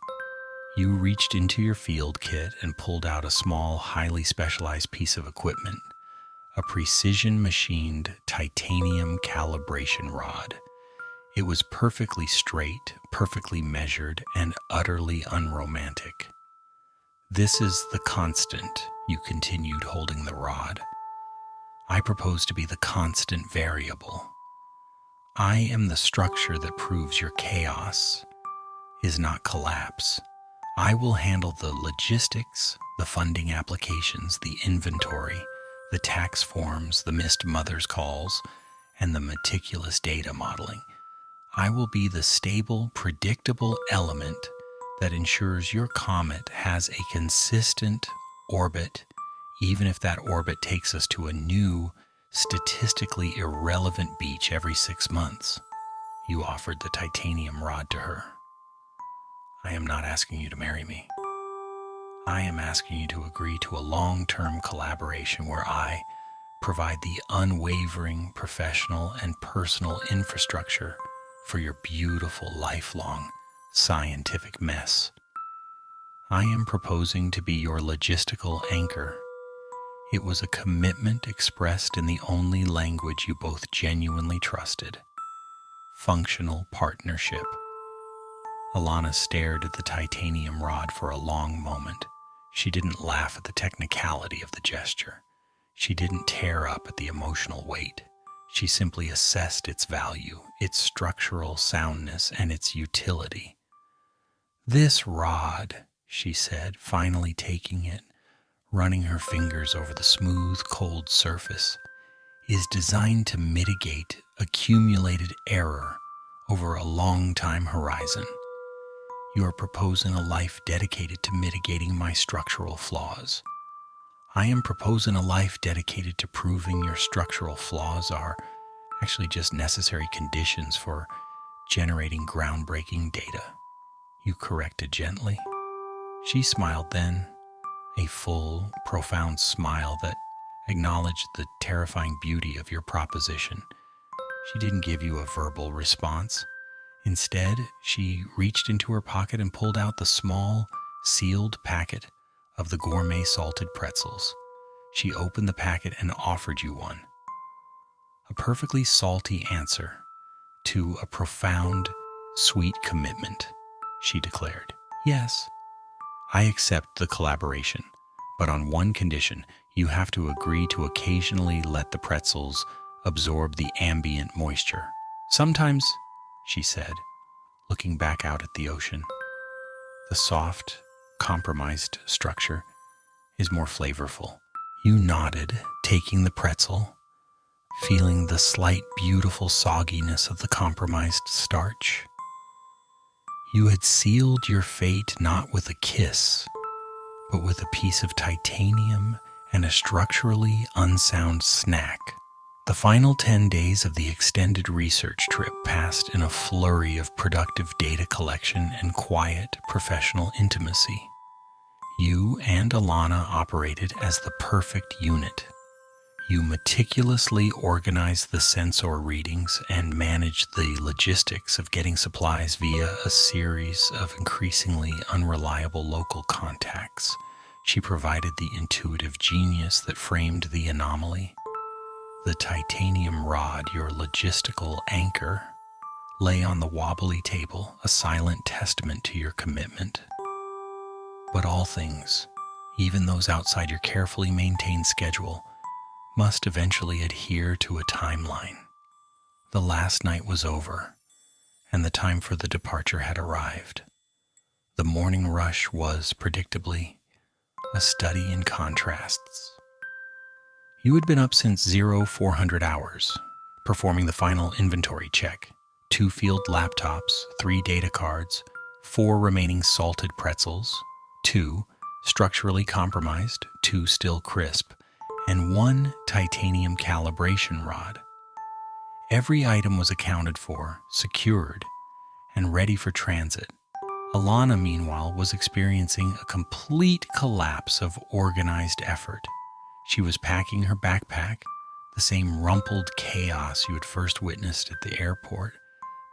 You reached into your field kit and pulled out a small, highly specialized piece of equipment, a precision-machined titanium calibration rod. It was perfectly straight, perfectly measured, and utterly unromantic. This is the constant, you continued, holding the rod. I propose to be the constant variable. I am the structure that proves your chaos is not collapse. I will handle the logistics, the funding applications, the inventory, the tax forms, the missed mother's calls, and the meticulous data modeling. I will be the stable, predictable element that ensures your comet has a consistent orbit, even if that orbit takes us to a new, statistically irrelevant beach every 6 months. You offered the titanium rod to her. I am not asking you to marry me. I am asking you to agree to a long-term collaboration where I provide the unwavering professional and personal infrastructure for your beautiful, lifelong, scientific mess. I am proposing to be your logistical anchor. It was a commitment expressed in the only language you both genuinely trusted: functional partnership. Alana stared at the titanium rod for a long moment. She didn't laugh at the technicality of the gesture. She didn't tear up at the emotional weight. She simply assessed its value, its structural soundness, and its utility. This rod, she said, finally taking it, running her fingers over the smooth, cold surface, is designed to mitigate accumulated error over a long time horizon. You are proposing a life dedicated to mitigating my structural flaws. I am proposing a life dedicated to proving your structural flaws are actually just necessary conditions for generating groundbreaking data. You corrected gently. She smiled then, a full, profound smile that acknowledged the terrifying beauty of your proposition. She didn't give you a verbal response. Instead, she reached into her pocket and pulled out the small, sealed packet of the gourmet salted pretzels. She opened the packet and offered you one. A perfectly salty answer to a profound, sweet commitment, she declared. Yes, I accept the collaboration, but on one condition: you have to agree to occasionally let the pretzels absorb the ambient moisture. Sometimes, she said, looking back out at the ocean, the soft, compromised structure is more flavorful. You nodded, taking the pretzel, feeling the slight, beautiful sogginess of the compromised starch. You had sealed your fate not with a kiss, but with a piece of titanium and a structurally unsound snack. The final 10 days of the extended research trip passed in a flurry of productive data collection and quiet, professional intimacy. You and Alana operated as the perfect unit. You meticulously organized the sensor readings and managed the logistics of getting supplies via a series of increasingly unreliable local contacts. She provided the intuitive genius that framed the anomaly. The titanium rod, your logistical anchor, lay on the wobbly table, a silent testament to your commitment. But all things, even those outside your carefully maintained schedule, must eventually adhere to a timeline. The last night was over, and the time for the departure had arrived. The morning rush was, predictably, a study in contrasts. You had been up since 0400 hours, performing the final inventory check. 2 field laptops, 3 data cards, 4 remaining salted pretzels, 2 structurally compromised, 2 still crisp, and 1 titanium calibration rod. Every item was accounted for, secured, and ready for transit. Alana, meanwhile, was experiencing a complete collapse of organized effort. She was packing her backpack, the same rumpled chaos you had first witnessed at the airport,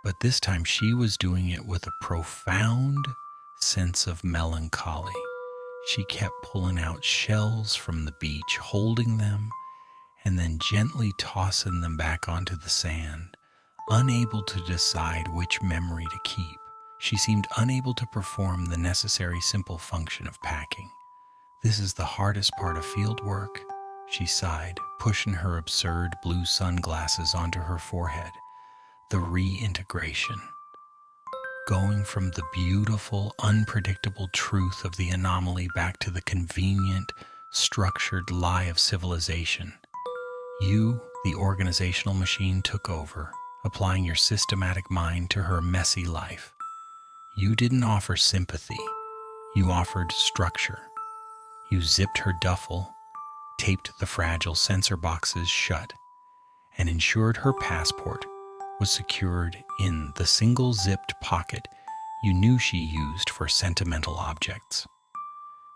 but this time she was doing it with a profound sense of melancholy. She kept pulling out shells from the beach, holding them, and then gently tossing them back onto the sand, unable to decide which memory to keep. She seemed unable to perform the necessary simple function of packing. "This is the hardest part of field work," she sighed, pushing her absurd blue sunglasses onto her forehead. The reintegration. Going from the beautiful, unpredictable truth of the anomaly back to the convenient, structured lie of civilization. You, the organizational machine, took over, applying your systematic mind to her messy life. You didn't offer sympathy. You offered structure. You zipped her duffel, taped the fragile sensor boxes shut, and ensured her passport was secured in the single zipped pocket you knew she used for sentimental objects.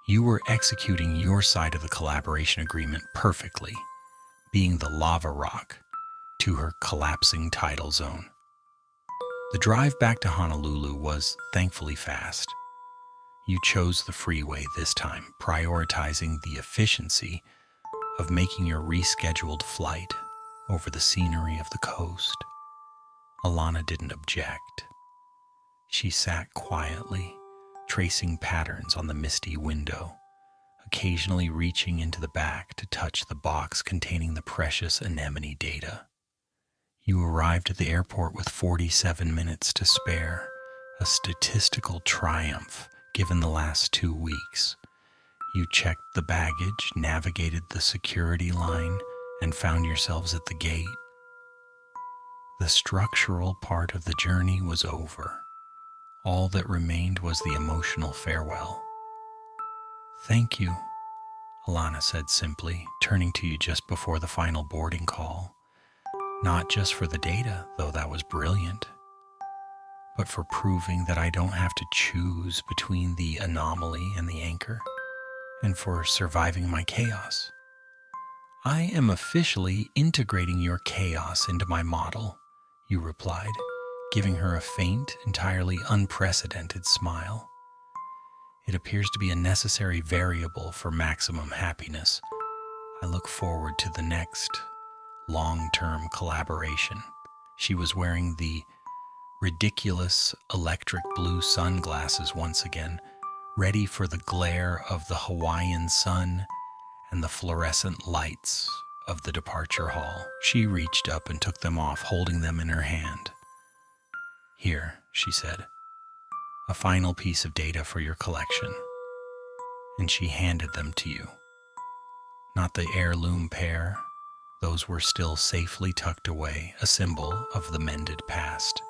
You were executing your side of the collaboration agreement perfectly, being the lava rock to her collapsing tidal zone. The drive back to Honolulu was thankfully fast. You chose the freeway this time, prioritizing the efficiency of making your rescheduled flight over the scenery of the coast. Alana didn't object. She sat quietly, tracing patterns on the misty window, occasionally reaching into the back to touch the box containing the precious anemone data. You arrived at the airport with 47 minutes to spare, a statistical triumph given the last 2 weeks. You checked the baggage, navigated the security line, and found yourselves at the gate. The structural part of the journey was over. All that remained was the emotional farewell. "Thank you," Alana said simply, turning to you just before the final boarding call. "Not just for the data, though that was brilliant, but for proving that I don't have to choose between the anomaly and the anchor, and for surviving my chaos. I am officially integrating your chaos into my model," you replied, giving her a faint, entirely unprecedented smile. "It appears to be a necessary variable for maximum happiness. I look forward to the next long-term collaboration." She was wearing the ridiculous electric blue sunglasses once again, ready for the glare of the Hawaiian sun and the fluorescent lights of the departure hall. She reached up and took them off, holding them in her hand. "Here," she said, "a final piece of data for your collection." And she handed them to you. Not the heirloom pair, those were still safely tucked away, a symbol of the mended past,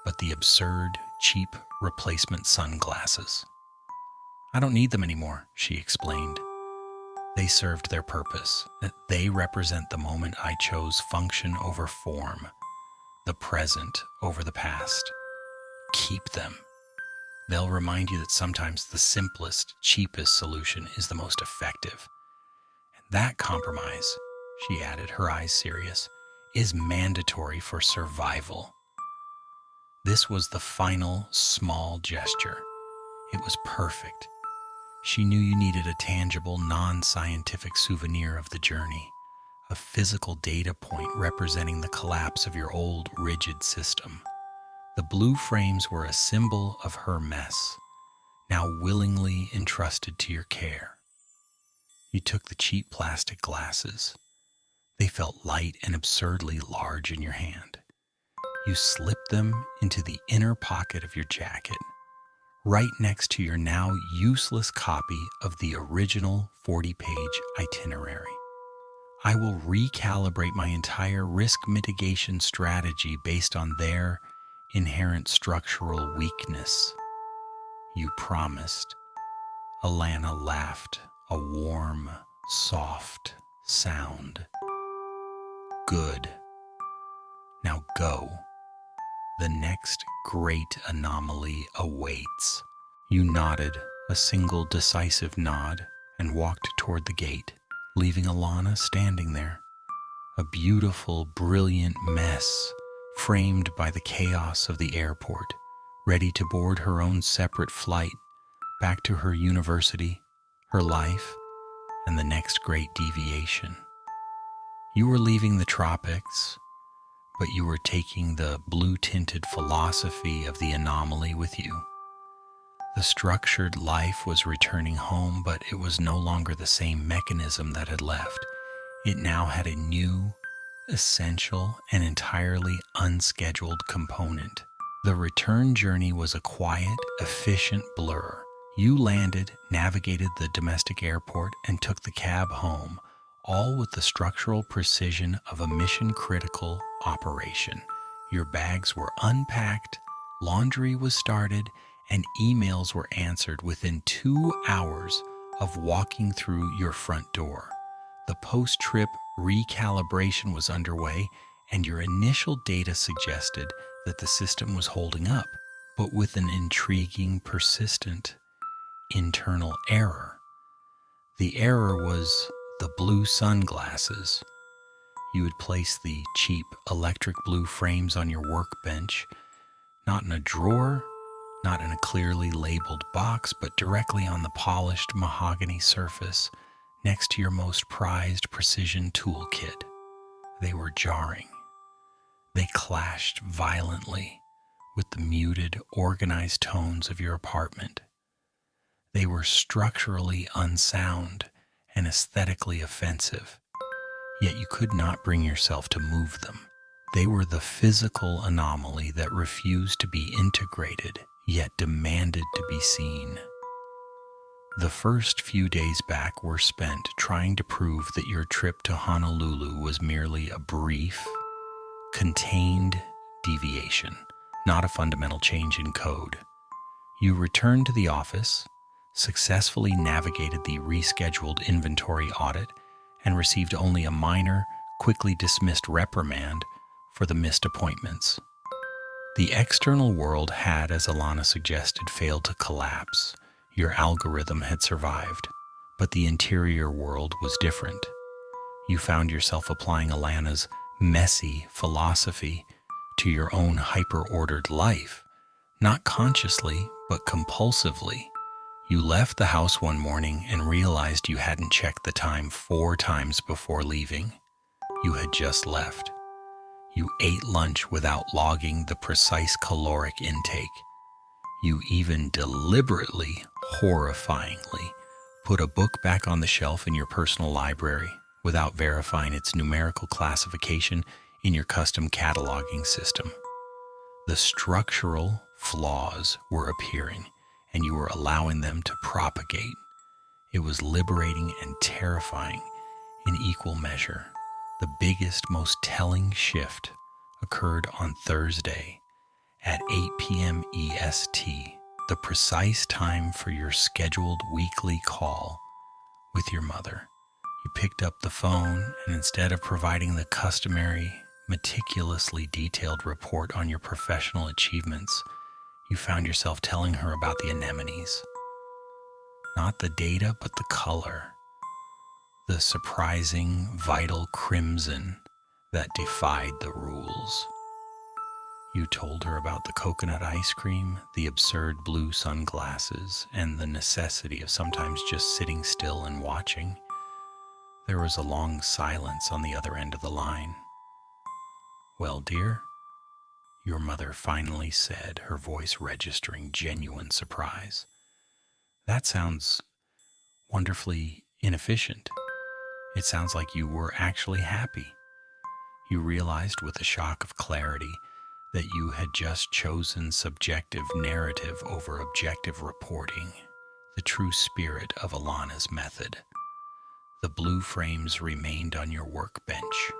but the absurd, cheap replacement sunglasses. "I don't need them anymore," she explained. "They served their purpose. They represent the moment I chose function over form, the present over the past. Keep them. They'll remind you that sometimes the simplest, cheapest solution is the most effective. And that compromise, she added, her eyes serious, is mandatory for survival. This was the final, small gesture. It was perfect. She knew you needed a tangible, non-scientific souvenir of the journey, a physical data point representing the collapse of your old, rigid system. The blue frames were a symbol of her mess, now willingly entrusted to your care. You took the cheap plastic glasses. They felt light and absurdly large in your hand. You slipped them into the inner pocket of your jacket, right next to your now useless copy of the original 40-page itinerary. I will recalibrate my entire risk mitigation strategy based on their inherent structural weakness. You promised. Alana laughed, a warm, soft sound. Good. Now go. The next great anomaly awaits. You nodded, a single decisive nod, and walked toward the gate, leaving Alana standing there. A beautiful, brilliant mess, framed by the chaos of the airport, ready to board her own separate flight back to her university, her life, and the next great deviation. You were leaving the tropics, but you were taking the blue-tinted philosophy of the anomaly with you. The structured life was returning home, but it was no longer the same mechanism that had left. It now had a new, essential, and entirely unscheduled component. The return journey was a quiet, efficient blur. You landed, navigated the domestic airport, and took the cab home, all with the structural precision of a mission-critical operation. Your bags were unpacked, laundry was started, and emails were answered within 2 hours of walking through your front door. The post-trip recalibration was underway, and your initial data suggested that the system was holding up, but with an intriguing, persistent internal error. The error was the blue sunglasses. You had placed the cheap electric blue frames on your workbench, not in a drawer, not in a clearly labeled box, but directly on the polished mahogany surface next to your most prized precision toolkit. They were jarring. They clashed violently with the muted, organized tones of your apartment. They were structurally unsound and aesthetically offensive, yet you could not bring yourself to move them. They were the physical anomaly that refused to be integrated, yet demanded to be seen. The first few days back were spent trying to prove that your trip to Honolulu was merely a brief, contained deviation, not a fundamental change in code. You returned to the office, successfully navigated the rescheduled inventory audit, and received only a minor, quickly dismissed reprimand for the missed appointments. The external world had, as Alana suggested, failed to collapse. Your algorithm had survived, but the interior world was different. You found yourself applying Alana's messy philosophy to your own hyper-ordered life, not consciously, but compulsively. You left the house one morning and realized you hadn't checked the time 4 times before leaving. You had just left. You ate lunch without logging the precise caloric intake. You even deliberately, horrifyingly, put a book back on the shelf in your personal library without verifying its numerical classification in your custom cataloging system. The structural flaws were appearing, and you were allowing them to propagate. It was liberating and terrifying in equal measure. The biggest, most telling shift occurred on Thursday at 8 p.m. EST, the precise time for your scheduled weekly call with your mother. You picked up the phone, and instead of providing the customary, meticulously detailed report on your professional achievements, You found yourself telling her about the anemones. Not the data, but the color. The surprising, vital crimson that defied the rules. You told her about the coconut ice cream, the absurd blue sunglasses, and the necessity of sometimes just sitting still and watching. There was a long silence on the other end of the line. "Well, dear," your mother finally said, her voice registering genuine surprise. "That sounds wonderfully inefficient. It sounds like you were actually happy." You realized with a shock of clarity that you had just chosen subjective narrative over objective reporting, the true spirit of Alana's method. The blue frames remained on your workbench.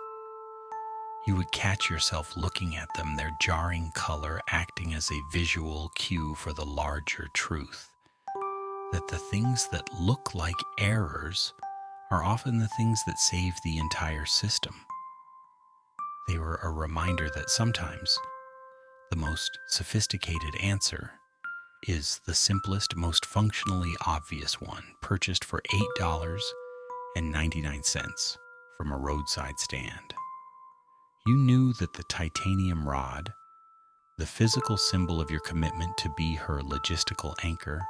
You would catch yourself looking at them, their jarring color acting as a visual cue for the larger truth, that the things that look like errors are often the things that save the entire system. They were a reminder that sometimes the most sophisticated answer is the simplest, most functionally obvious one, purchased for $8.99 from a roadside stand. You knew that the titanium rod, the physical symbol of your commitment to be her logistical anchor,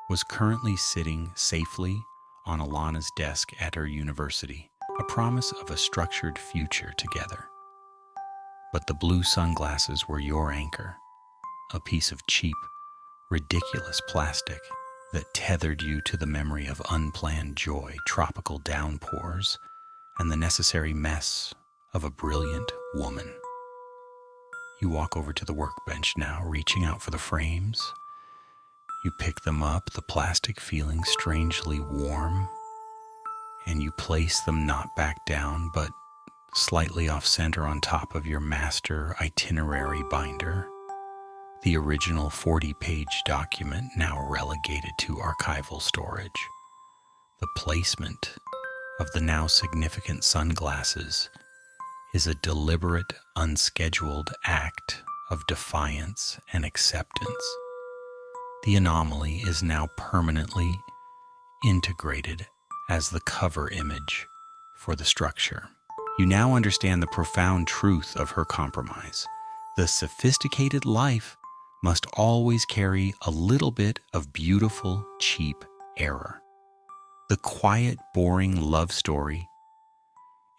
was currently sitting safely on Alana's desk at her university, a promise of a structured future together. But the blue sunglasses were your anchor, a piece of cheap, ridiculous plastic that tethered you to the memory of unplanned joy, tropical downpours, and the necessary mess of a brilliant woman. You walk over to the workbench now, reaching out for the frames. You pick them up, the plastic feeling strangely warm, and you place them not back down, but slightly off-center on top of your master itinerary binder, the original 40-page document now relegated to archival storage. The placement of the now significant sunglasses is a deliberate, unscheduled act of defiance and acceptance. The anomaly is now permanently integrated as the cover image for the structure. You now understand the profound truth of her compromise. The sophisticated life must always carry a little bit of beautiful, cheap error. The quiet, boring love story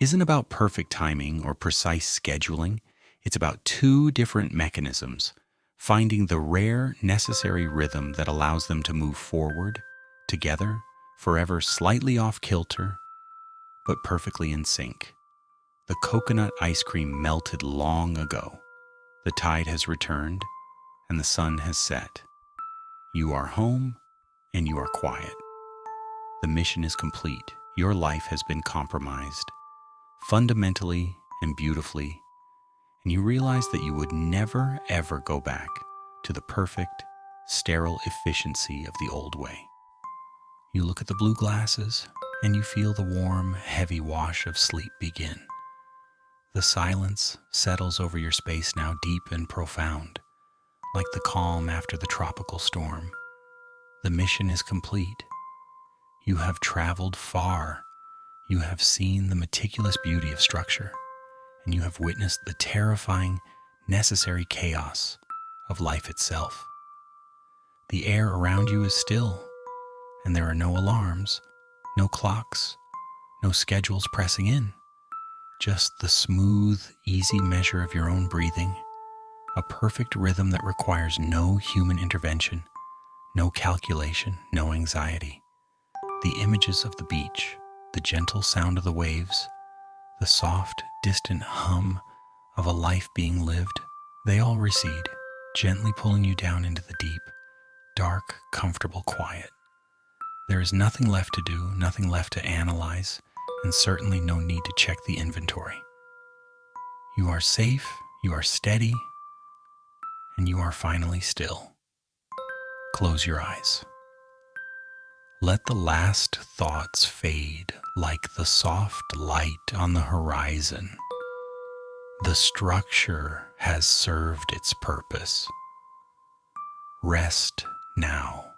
isn't about perfect timing or precise scheduling. It's about two different mechanisms, finding the rare, necessary rhythm that allows them to move forward, together, forever slightly off kilter, but perfectly in sync. The coconut ice cream melted long ago. The tide has returned, and the sun has set. You are home, and you are quiet. The mission is complete. Your life has been compromised, fundamentally and beautifully, and you realize that you would never, ever go back to the perfect, sterile efficiency of the old way. You look at the blue glasses, and you feel the warm, heavy wash of sleep begin. The silence settles over your space now, deep and profound, like the calm after the tropical storm. The mission is complete. You have traveled far. You have seen the meticulous beauty of structure, and you have witnessed the terrifying, necessary chaos of life itself. The air around you is still, and there are no alarms, no clocks, no schedules pressing in. Just the smooth, easy measure of your own breathing, a perfect rhythm that requires no human intervention, no calculation, no anxiety. The images of the beach, the gentle sound of the waves, the soft, distant hum of a life being lived, they all recede, gently pulling you down into the deep, dark, comfortable quiet. There is nothing left to do, nothing left to analyze, and certainly no need to check the inventory. You are safe, you are steady, and you are finally still. Close your eyes. Let the last thoughts fade like the soft light on the horizon. The structure has served its purpose. Rest now.